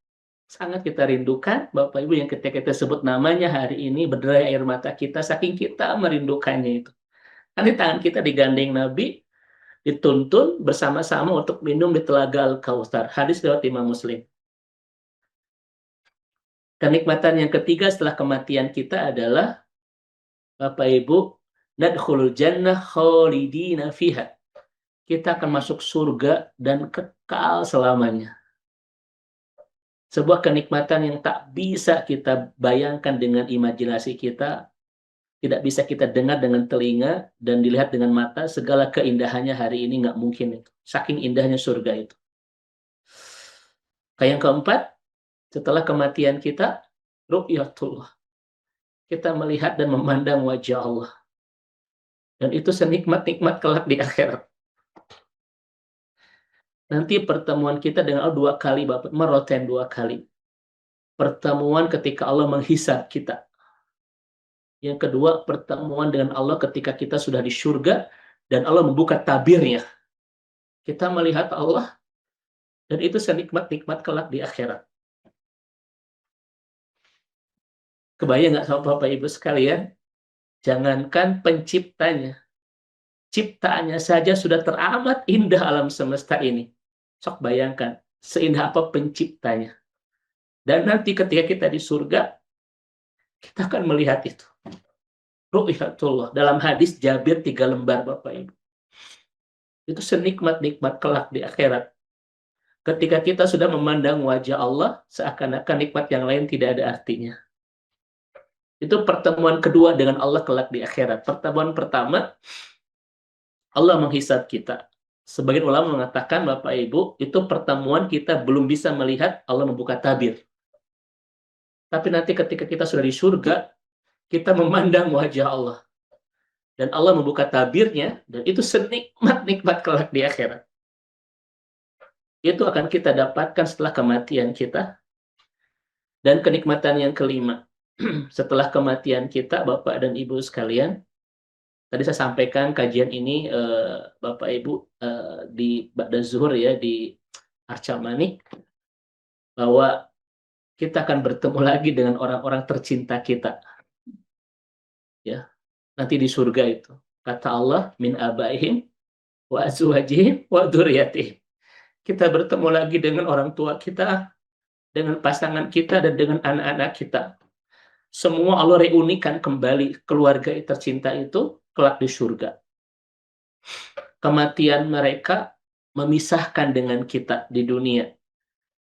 sangat kita rindukan, Bapak Ibu, yang ketika kita sebut namanya hari ini berderai air mata kita, saking kita merindukannya itu. Nanti tangan kita digandeng Nabi, dituntun bersama-sama untuk minum di telaga Al-Kautsar. Hadis riwayat Imam Muslim. Kenikmatan yang ketiga setelah kematian kita adalah, Bapak Ibu, nadkhulul jannah khalidina fiha. Kita akan masuk surga dan kekal selamanya. Sebuah kenikmatan yang tak bisa kita bayangkan dengan imajinasi kita, tidak bisa kita dengar dengan telinga, dan dilihat dengan mata. Segala keindahannya hari ini nggak mungkin itu. Saking indahnya surga itu. Yang keempat, setelah kematian kita, ru'yatullah. Kita melihat dan memandang wajah Allah. Dan itu senikmat-nikmat kelak di akhirat. Nanti pertemuan kita dengan Allah 2 kali, Bapak, meroten 2 kali. Pertemuan ketika Allah menghisab kita. Yang kedua, pertemuan dengan Allah ketika kita sudah di surga dan Allah membuka tabirnya. Kita melihat Allah dan itu senikmat-nikmat kelak di akhirat. Kebayang nggak sama Bapak Ibu sekalian? Jangankan penciptanya, ciptaannya saja sudah teramat indah alam semesta ini. Sok bayangkan, seindah apa penciptanya. Dan nanti ketika kita di surga, kita akan melihat itu. Ru'yatullah. Dalam hadis Jabir 3 lembar Bapak Ibu. Itu senikmat-nikmat kelak di akhirat. Ketika kita sudah memandang wajah Allah, seakan-akan nikmat yang lain tidak ada artinya. Itu pertemuan kedua dengan Allah kelak di akhirat. Pertemuan pertama, Allah menghisab kita. Sebagian ulama mengatakan, Bapak Ibu, itu pertemuan kita belum bisa melihat Allah membuka tabir. Tapi nanti ketika kita sudah di surga, kita memandang wajah Allah. Dan Allah membuka tabirnya, dan itu senikmat-nikmat kelak di akhirat. Itu akan kita dapatkan setelah kematian kita. Dan kenikmatan yang kelima, setelah kematian kita, Bapak dan Ibu sekalian, tadi saya sampaikan kajian ini, Bapak Ibu, di Ba'da Zuhur ya, di Arca Manik, bahwa kita akan bertemu lagi dengan orang-orang tercinta kita. Ya, nanti di surga itu. Kata Allah, min abaihim wa azwajihim wa dzurriyyatihim. Kita bertemu lagi dengan orang tua kita, dengan pasangan kita dan dengan anak-anak kita. Semua Allah reunikan kembali keluarga tercinta itu kelak di surga. Kematian mereka memisahkan dengan kita di dunia.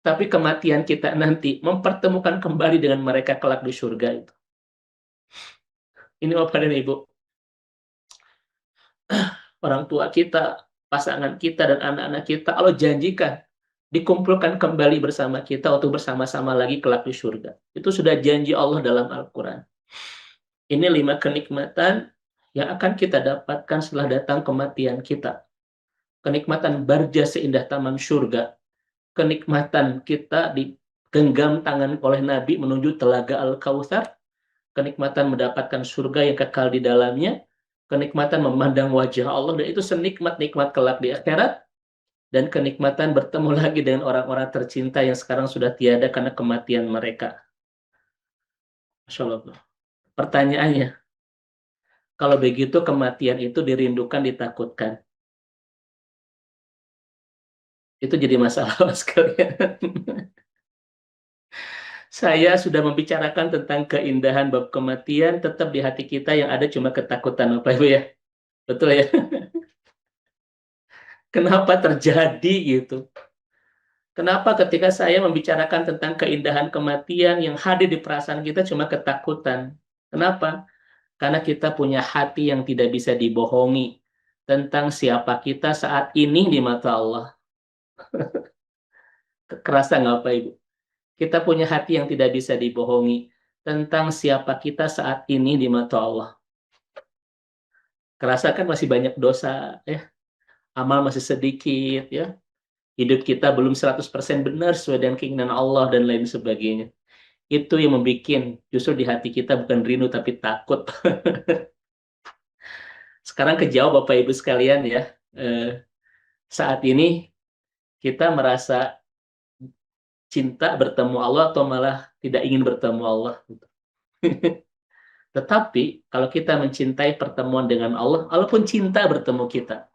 Tapi kematian kita nanti mempertemukan kembali dengan mereka kelak di surga itu. Ini Bapak dan Ibu, orang tua kita, pasangan kita, dan anak-anak kita, Allah janjikan dikumpulkan kembali bersama kita untuk bersama-sama lagi kelak di surga. Itu sudah janji Allah dalam Al-Quran. Ini 5 kenikmatan yang akan kita dapatkan setelah datang kematian kita. Kenikmatan barja seindah taman surga. Kenikmatan kita digenggam tangan oleh Nabi menuju telaga Al-Kautsar. Kenikmatan mendapatkan surga yang kekal di dalamnya. Kenikmatan memandang wajah Allah, dan itu senikmat-nikmat kelak di akhirat. Dan kenikmatan bertemu lagi dengan orang-orang tercinta yang sekarang sudah tiada karena kematian mereka. Masya Allah. Pertanyaannya, kalau begitu kematian itu dirindukan, ditakutkan. Itu jadi masalah sekalian. Saya sudah membicarakan tentang keindahan bab kematian, tetap di hati kita yang ada cuma ketakutan, Bapak Ibu ya. Betul ya? Kenapa terjadi gitu? Kenapa ketika saya membicarakan tentang keindahan kematian yang hadir di perasaan kita cuma ketakutan? Kenapa? Karena kita punya hati yang tidak bisa dibohongi tentang siapa kita saat ini di mata Allah. Kerasa nggak Pak Ibu? Kita punya hati yang tidak bisa dibohongi tentang siapa kita saat ini di mata Allah. Kerasa kan masih banyak dosa, ya. Amal masih sedikit, ya. Hidup kita belum 100% benar sesuai dengan keinginan Allah dan lain sebagainya. Itu yang membuat justru di hati kita bukan rindu tapi takut. Sekarang kejauh Bapak Ibu sekalian ya. Saat ini kita merasa cinta bertemu Allah atau malah tidak ingin bertemu Allah. Tetapi kalau kita mencintai pertemuan dengan Allah, Allah pun cinta bertemu kita.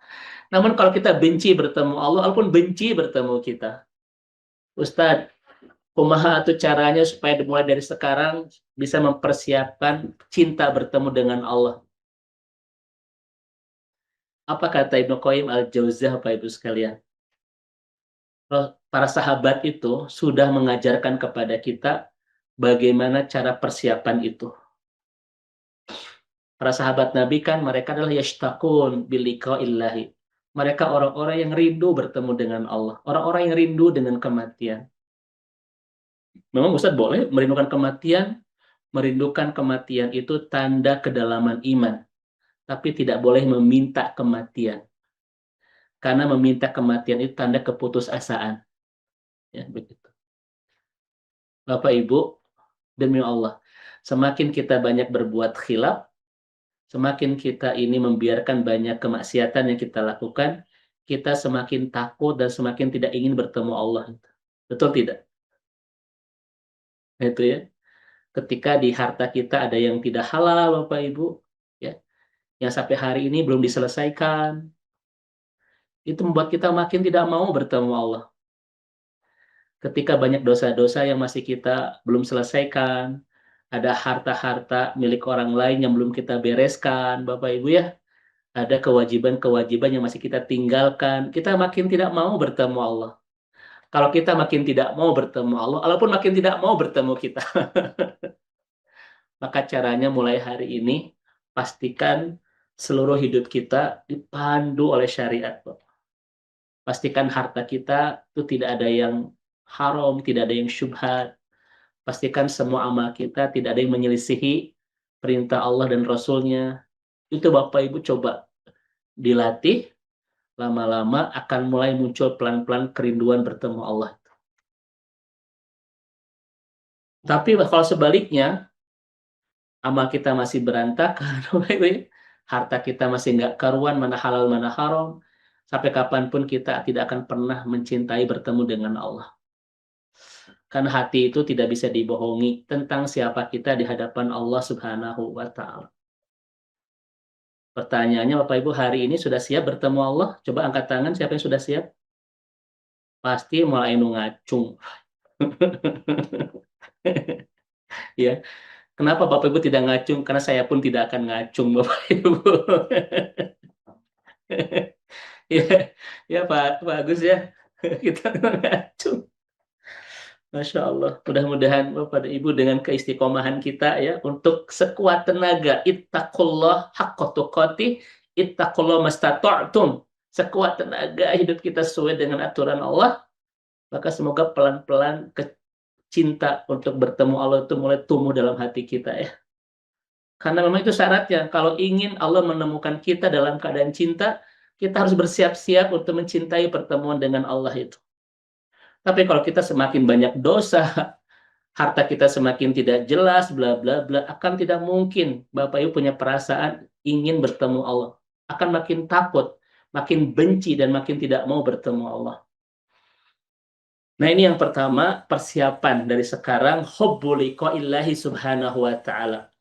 Namun kalau kita benci bertemu Allah, Allah pun benci bertemu kita. Ustadz, kumaha itu caranya supaya dimulai dari sekarang bisa mempersiapkan cinta bertemu dengan Allah? Apa kata Ibnu Qayyim al-Jauziyah, Bapak Ibu sekalian? Para sahabat itu sudah mengajarkan kepada kita bagaimana cara persiapan itu. Para sahabat Nabi kan mereka adalah yashtaqun biliqa'illahi. Mereka orang-orang yang rindu bertemu dengan Allah. Orang-orang yang rindu dengan kematian. Memang Ustaz boleh merindukan kematian. Merindukan kematian itu tanda kedalaman iman. Tapi tidak boleh meminta kematian. Karena meminta kematian itu tanda keputusasaan. Ya, begitu. Bapak Ibu, demi Allah, semakin kita banyak berbuat khilaf, semakin kita ini membiarkan banyak kemaksiatan yang kita lakukan, kita semakin takut dan semakin tidak ingin bertemu Allah. Betul tidak? Itu ya. Ketika di harta kita ada yang tidak halal, Bapak Ibu, ya, yang sampai hari ini belum diselesaikan, itu membuat kita makin tidak mau bertemu Allah. Ketika banyak dosa-dosa yang masih kita belum selesaikan, ada harta-harta milik orang lain yang belum kita bereskan, Bapak Ibu ya, ada kewajiban-kewajiban yang masih kita tinggalkan, kita makin tidak mau bertemu Allah. Kalau kita makin tidak mau bertemu Allah, Allah pun makin tidak mau bertemu kita. Maka caranya mulai hari ini, pastikan seluruh hidup kita dipandu oleh syariat. Pastikan harta kita itu tidak ada yang haram, tidak ada yang syubhat. Pastikan semua amal kita tidak ada yang menyelisihi perintah Allah dan Rasul-Nya. Itu Bapak Ibu coba dilatih, lama-lama akan mulai muncul pelan-pelan kerinduan bertemu Allah. Tapi kalau sebaliknya, amal kita masih berantakan, harta kita masih nggak karuan, mana halal, mana haram, sampai kapanpun kita tidak akan pernah mencintai bertemu dengan Allah. Karena hati itu tidak bisa dibohongi tentang siapa kita di hadapan Allah Subhanahu wa Ta'ala. Pertanyaannya, Bapak Ibu, hari ini sudah siap bertemu Allah? Coba angkat tangan, siapa yang sudah siap? Pasti mulai ngacung. Ya, kenapa Bapak Ibu tidak ngacung? Karena saya pun tidak akan ngacung, Bapak Ibu. Ya, ya Pak Agus ya. Kita nggak ngacung. Masya Allah. Mudah-mudahan Bapak dan Ibu dengan keistiqomahan kita ya untuk sekuat tenaga ittaqullah haqqa tuqatih, ittaqullah mastata'tum. Sekuat tenaga hidup kita sesuai dengan aturan Allah, maka semoga pelan-pelan cinta untuk bertemu Allah itu mulai tumbuh dalam hati kita ya. Karena memang itu syaratnya. Kalau ingin Allah menemukan kita dalam keadaan cinta, kita harus bersiap-siap untuk mencintai pertemuan dengan Allah itu. Tapi kalau kita semakin banyak dosa, harta kita semakin tidak jelas, bla bla bla, akan tidak mungkin Bapak Ibu punya perasaan ingin bertemu Allah. Akan makin takut, makin benci dan makin tidak mau bertemu Allah. Nah, ini yang pertama, persiapan dari sekarang hubbu liqa'illahi subhanahu wa ta'ala.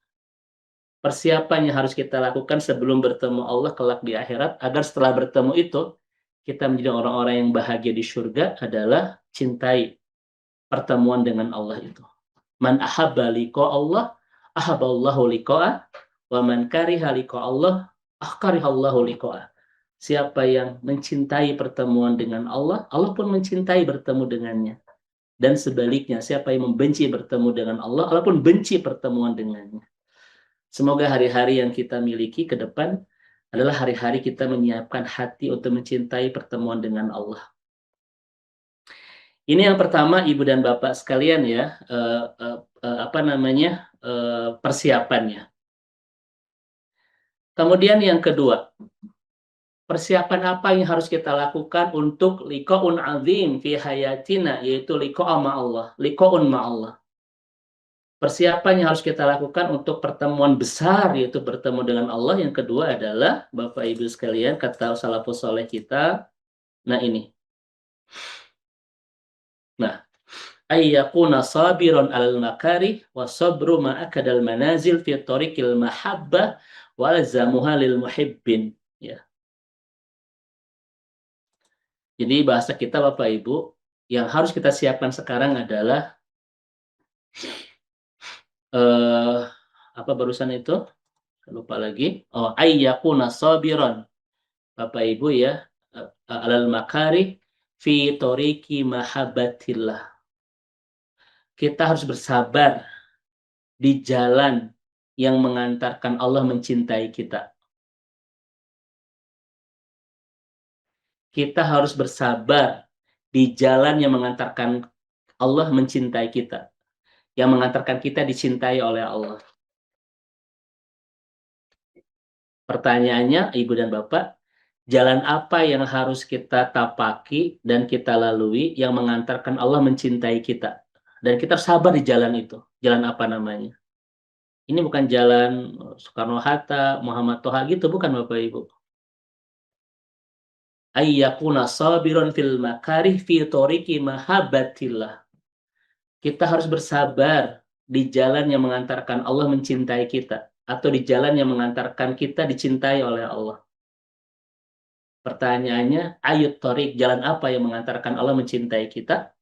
Persiapan yang harus kita lakukan sebelum bertemu Allah kelak di akhirat agar setelah bertemu itu kita menjadi orang-orang yang bahagia di surga adalah cintai pertemuan dengan Allah itu. Man ahabba liqa Allah, ahabballahu liqa'ah, wa man kariha liqa Allah, akarihallahu liqa'ah. Siapa yang mencintai pertemuan dengan Allah, Allah pun mencintai bertemu dengannya. Dan sebaliknya, siapa yang membenci bertemu dengan Allah, Allah pun benci pertemuan dengannya. Semoga hari-hari yang kita miliki ke depan adalah hari-hari kita menyiapkan hati untuk mencintai pertemuan dengan Allah. Ini yang pertama, Ibu dan Bapak sekalian ya, persiapannya. Kemudian yang kedua, persiapan apa yang harus kita lakukan untuk liqa'un azim fi hayatina, yaitu liqa'a ma'allah, liqa'un ma'allah. Persiapan yang harus kita lakukan untuk pertemuan besar, yaitu bertemu dengan Allah. Yang kedua adalah, Bapak Ibu sekalian, kata salafus soleh kita, nah ini. Nah, ayyakuna sabiron alal makari wa sabru ma'akadal manazil fi tariqil mahabbah wa alzamuha lil muhibbin. Ya. Jadi bahasa kita Bapak Ibu, yang harus kita siapkan sekarang adalah apa barusan itu? Lupa lagi. Oh, ayyakuna sabiron. Bapak Ibu ya, alal makari fi tariqi mahabbatillah. Kita harus bersabar di jalan yang mengantarkan Allah mencintai kita. Kita harus bersabar di jalan yang mengantarkan Allah mencintai kita, yang mengantarkan kita dicintai oleh Allah. Pertanyaannya, Ibu dan Bapak, jalan apa yang harus kita tapaki dan kita lalui yang mengantarkan Allah mencintai kita? Dan kita sabar di jalan itu. Jalan apa namanya? Ini bukan jalan Soekarno-Hatta, Muhammad Toha gitu, bukan Bapak Ibu. Ayyakuna sabiron fil makarih fi tariqi mahabbatillah. Kita harus bersabar di jalan yang mengantarkan Allah mencintai kita, atau di jalan yang mengantarkan kita dicintai oleh Allah. Pertanyaannya, ayut tariq, jalan apa yang mengantarkan Allah mencintai kita?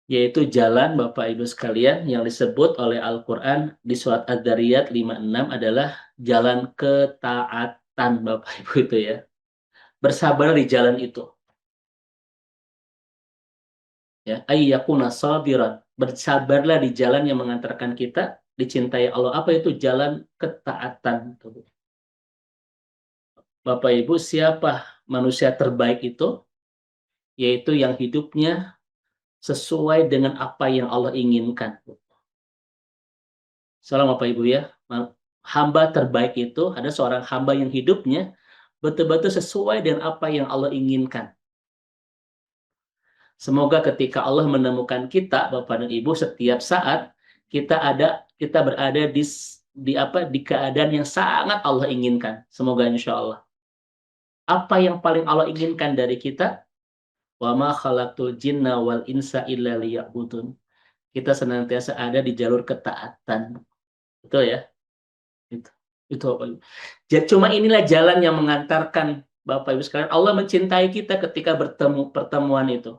Yaitu jalan Bapak Ibu sekalian yang disebut oleh Al-Quran di surat Ad-Dariyat 56 adalah jalan ketaatan Bapak Ibu itu ya. Bersabar di jalan itu. Ya, ayyakuna sabiran. Bersabarlah di jalan yang mengantarkan kita dicintai Allah. Apa itu jalan ketaatan? Bapak Ibu, siapa manusia terbaik itu? Yaitu yang hidupnya sesuai dengan apa yang Allah inginkan. Salam Bapak Ibu ya. Hamba terbaik itu ada seorang hamba yang hidupnya betul-betul sesuai dengan apa yang Allah inginkan. Semoga ketika Allah menemukan kita, Bapak dan Ibu, setiap saat kita berada di keadaan yang sangat Allah inginkan. Semoga insya Allah. Apa yang paling Allah inginkan dari kita? Wa ma khalaqtul jinna wal insa illa liya'budun. Kita senantiasa ada di jalur ketaatan. Betul ya? Itu Bapak Ibu. Jadi cuma inilah jalan yang mengantarkan Bapak Ibu sekalian Allah mencintai kita ketika bertemu pertemuan itu.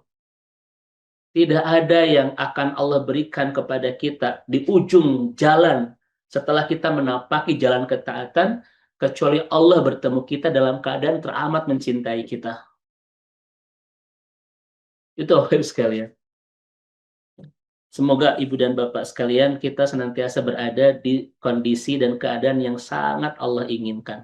Tidak ada yang akan Allah berikan kepada kita di ujung jalan setelah kita menapaki jalan ketaatan, kecuali Allah bertemu kita dalam keadaan teramat mencintai kita. Itu Bapak sekalian. Semoga Ibu dan Bapak sekalian kita senantiasa berada di kondisi dan keadaan yang sangat Allah inginkan.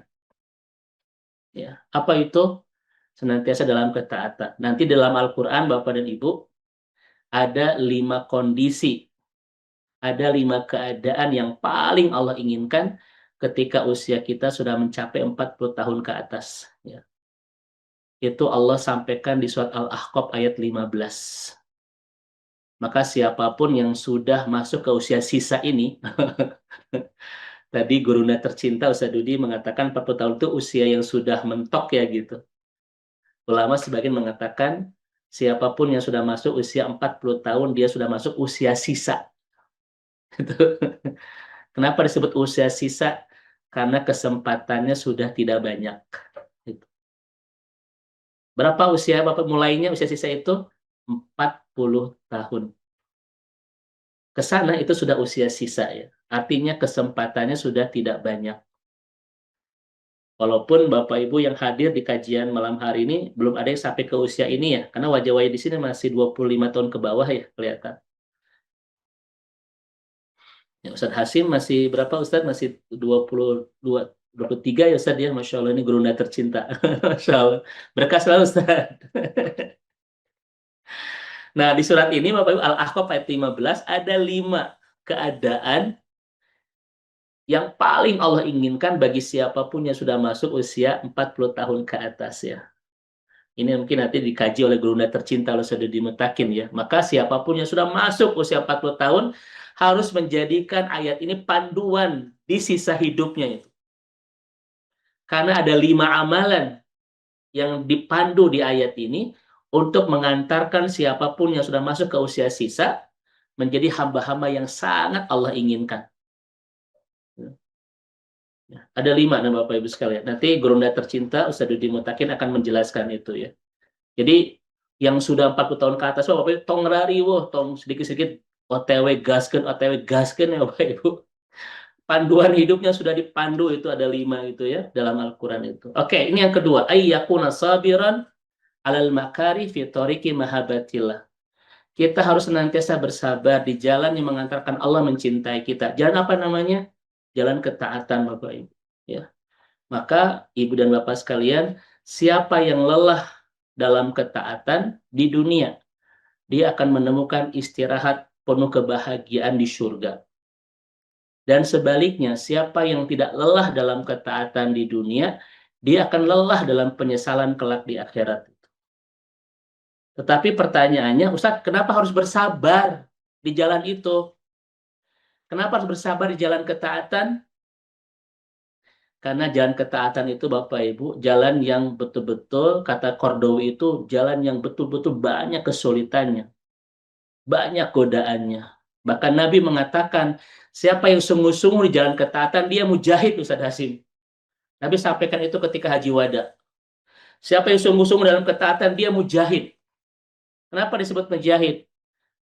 Ya, apa itu? Senantiasa dalam ketaatan. Nanti dalam Al-Quran Bapak dan Ibu ada 5 kondisi, ada 5 keadaan yang paling Allah inginkan ketika usia kita sudah mencapai 40 tahun ke atas. Ya. Itu Allah sampaikan di surat Al-Ahqaf ayat 15. Maka siapapun yang sudah masuk ke usia sisa ini, tadi guruna tercinta Ustaz Dudi mengatakan 40 tahun itu usia yang sudah mentok ya gitu. Ulama sebagian mengatakan siapapun yang sudah masuk usia 40 tahun, dia sudah masuk usia sisa. Kenapa disebut usia sisa? Karena kesempatannya sudah tidak banyak. Berapa usia Bapak mulainya usia sisa itu? 40 tahun. Ke sana itu sudah usia sisa ya. Artinya kesempatannya sudah tidak banyak. Walaupun Bapak Ibu yang hadir di kajian malam hari ini belum ada yang sampai ke usia ini ya. Karena wajah-wajah di sini masih 25 tahun ke bawah ya kelihatan. Ya, Ustadz Hasim masih berapa Ustadz? Masih 22, 23 ya Ustadz ya. Masya Allah ini gurunda tercinta. Masya Allah. Berkah selalu Ustadz. Nah di surat ini Bapak Ibu Al-Ahqaf ayat 15 ada 5 keadaan yang paling Allah inginkan bagi siapapun yang sudah masuk usia 40 tahun ke atas ya. Ini mungkin nanti dikaji oleh gurunda tercinta kalau sudah dimutakin ya. Maka siapapun yang sudah masuk usia 40 tahun harus menjadikan ayat ini panduan di sisa hidupnya itu. Karena ada 5 amalan yang dipandu di ayat ini untuk mengantarkan siapapun yang sudah masuk ke usia sisa menjadi hamba-hamba yang sangat Allah inginkan. Ya, ada 5 nama Bapak Ibu sekalian. Nanti gurunda tercinta Ustaz Dudi Mutakin akan menjelaskan itu ya. Jadi yang sudah 40 tahun ke atas Bapak Ibu tong rariwo, tong sedikit-sedikit OTW gaskeun ya Bapak Ibu. Panduan hidupnya sudah dipandu itu ada 5 itu ya dalam Al-Qur'an itu. Oke, ini yang kedua, ayyakuna sabiran alal makari fi tariqi mahabbatillah. Kita harus senantiasa bersabar di jalan yang mengantarkan Allah mencintai kita. Jalan apa namanya? Jalan ketaatan Bapak Ibu. Ya. Maka Ibu dan Bapak sekalian, siapa yang lelah dalam ketaatan di dunia, dia akan menemukan istirahat penuh kebahagiaan di surga. Dan sebaliknya, siapa yang tidak lelah dalam ketaatan di dunia, dia akan lelah dalam penyesalan kelak di akhirat. Tetapi pertanyaannya, Ustadz, kenapa harus bersabar di jalan itu? Kenapa harus bersabar di jalan ketaatan? Karena jalan ketaatan itu Bapak Ibu, jalan yang betul-betul, kata Kordowi itu, jalan yang betul-betul banyak kesulitannya. Banyak godaannya. Bahkan Nabi mengatakan, siapa yang sungguh-sungguh di jalan ketaatan, dia mujahid Ustaz Hasim. Nabi sampaikan itu ketika Haji Wada. Siapa yang sungguh-sungguh dalam ketaatan, dia mujahid. Kenapa disebut mujahid?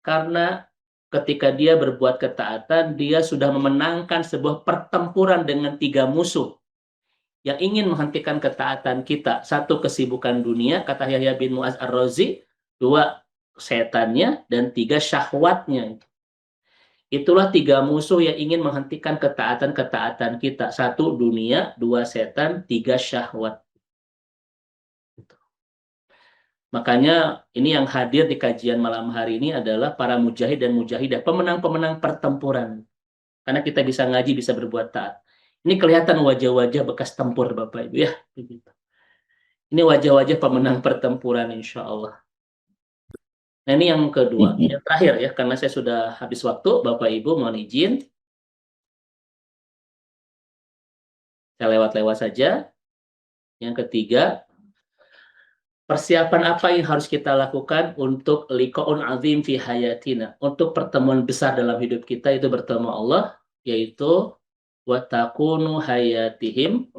Karena ketika dia berbuat ketaatan, dia sudah memenangkan sebuah pertempuran dengan 3 musuh yang ingin menghentikan ketaatan kita. 1, kesibukan dunia, kata Yahya bin Mu'az Ar-Razi. 2, setannya. Dan 3, syahwatnya. Itulah 3 musuh yang ingin menghentikan ketaatan-ketaatan kita. 1, dunia. 2, setan. 3, syahwat. Makanya ini yang hadir di kajian malam hari ini adalah para mujahid dan mujahidah, pemenang-pemenang pertempuran. Karena kita bisa ngaji, bisa berbuat taat. Ini kelihatan wajah-wajah bekas tempur Bapak Ibu ya. Ini wajah-wajah pemenang pertempuran insya Allah. Nah ini yang kedua. Yang terakhir ya, karena saya sudah habis waktu, Bapak Ibu mohon izin. Saya lewat-lewat saja. Yang ketiga, persiapan apa yang harus kita lakukan untuk liqa'un azim fi hayatina, untuk pertemuan besar dalam hidup kita itu bertemu Allah, yaitu watakunu hayatihim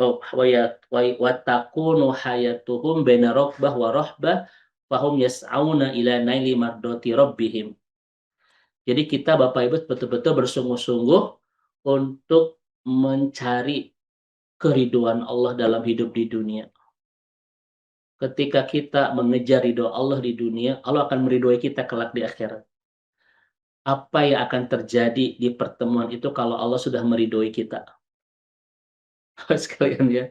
watakunu hayatuhum baina rokbah wa rohbah fahum yas'auna ila naili mardoti rabbihim. Jadi kita Bapak Ibu betul-betul bersungguh-sungguh untuk mencari keriduan Allah dalam hidup di dunia. Ketika kita mengejar ridho Allah di dunia, Allah akan meridhoi kita kelak di akhirat. Apa yang akan terjadi di pertemuan itu kalau Allah sudah meridhoi kita? Sekalian ya.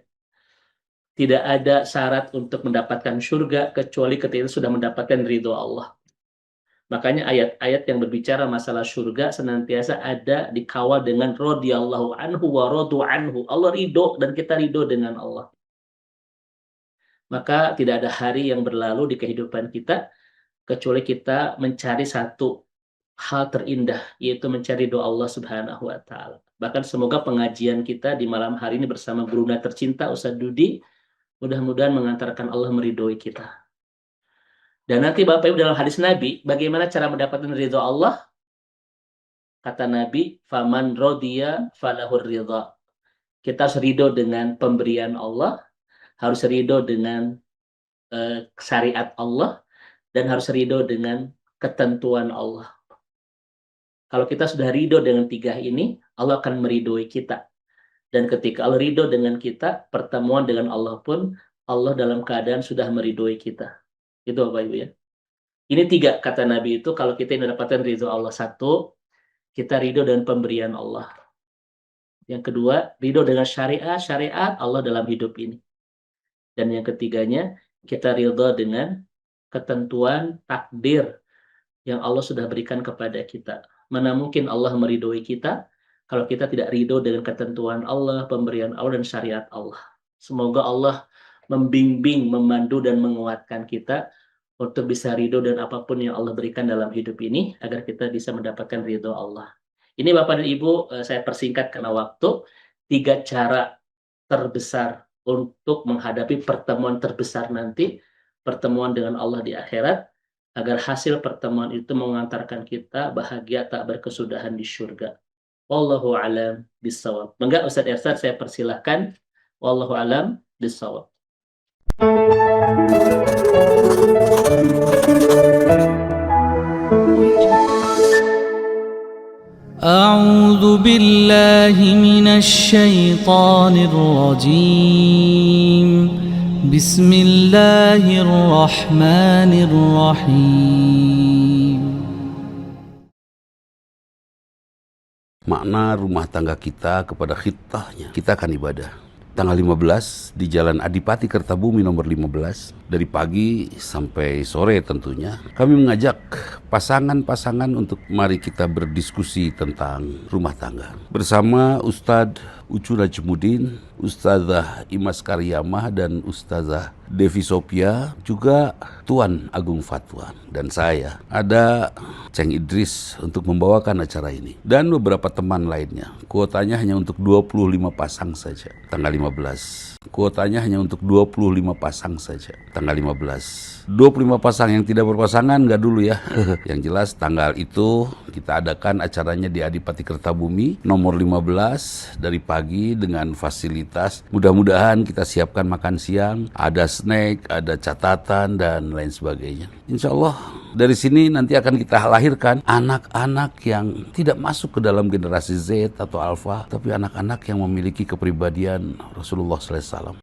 Tidak ada syarat untuk mendapatkan surga kecuali ketika sudah mendapatkan ridho Allah. Makanya ayat-ayat yang berbicara masalah surga senantiasa ada dikawal dengan radhiyallahu anhu wa radu anhu. Allah ridho dan kita ridho dengan Allah. Maka tidak ada hari yang berlalu di kehidupan kita kecuali kita mencari satu hal terindah, yaitu mencari doa Allah Subhanahu wa taala. Bahkan semoga pengajian kita di malam hari ini bersama guruna tercinta Ustaz Dudi mudah-mudahan mengantarkan Allah meridhoi kita. Dan nanti Bapak Ibu dalam hadis Nabi, bagaimana cara mendapatkan ridho Allah? Kata Nabi, faman rodiya falahur ridha. Kita harus ridho dengan pemberian Allah, harus ridho dengan syariat Allah, dan harus ridho dengan ketentuan Allah. Kalau kita sudah ridho dengan tiga ini, Allah akan meridhoi kita. Dan ketika Allah ridho dengan kita, pertemuan dengan Allah pun, Allah dalam keadaan sudah meridhoi kita. Itu Bapak Ibu ya. Ini tiga kata Nabi itu, kalau kita mendapatkan ridho Allah. Satu, kita ridho dengan pemberian Allah. Yang kedua, ridho dengan syariat Allah dalam hidup ini. Dan yang ketiganya, kita ridho dengan ketentuan takdir yang Allah sudah berikan kepada kita. Mana mungkin Allah meridhoi kita kalau kita tidak ridho dengan ketentuan Allah, pemberian Allah, dan syariat Allah. Semoga Allah membimbing, memandu, dan menguatkan kita untuk bisa ridho dan apapun yang Allah berikan dalam hidup ini, agar kita bisa mendapatkan ridho Allah. Ini Bapak dan Ibu, saya persingkat karena waktu, 3 cara terbesar untuk menghadapi pertemuan terbesar nanti, pertemuan dengan Allah di akhirat, agar hasil pertemuan itu mengantarkan kita bahagia tak berkesudahan di surga. Wallahu a'lam bishawab. Mangga Ustaz Irsad saya persilahkan. Wallahu a'lam bishawab. أعوذ بالله من الشيطان الرجيم بسم الله الرحمن الرحيم. Makna rumah tangga kita kepada khitahnya. Kita akan ibadah tanggal 15 di Jalan Adipati Kertabumi nomor 15 dari pagi sampai sore tentunya. Kami mengajak pasangan-pasangan untuk mari kita berdiskusi tentang rumah tangga bersama Ustadz Ucu Najmudin, Ustazah Imas Karyamah, dan Ustazah Devi Sophia, juga Tuan Agung Fatwan, dan saya ada Ceng Idris untuk membawakan acara ini, dan beberapa teman lainnya. Kuotanya hanya untuk 25 pasang saja tanggal 15. Kuotanya hanya untuk 25 pasang saja tanggal 15. 25 pasang yang tidak berpasangan nggak dulu ya. Yang jelas tanggal itu kita adakan acaranya di Adipati Kertabumi nomor 15 dari pagi dengan fasilitas. Mudah-mudahan kita siapkan makan siang, ada snack, ada catatan dan lain sebagainya. Insya Allah dari sini nanti akan kita lahirkan anak-anak yang tidak masuk ke dalam generasi Z atau Alpha, tapi anak-anak yang memiliki kepribadian Rasulullah SAW.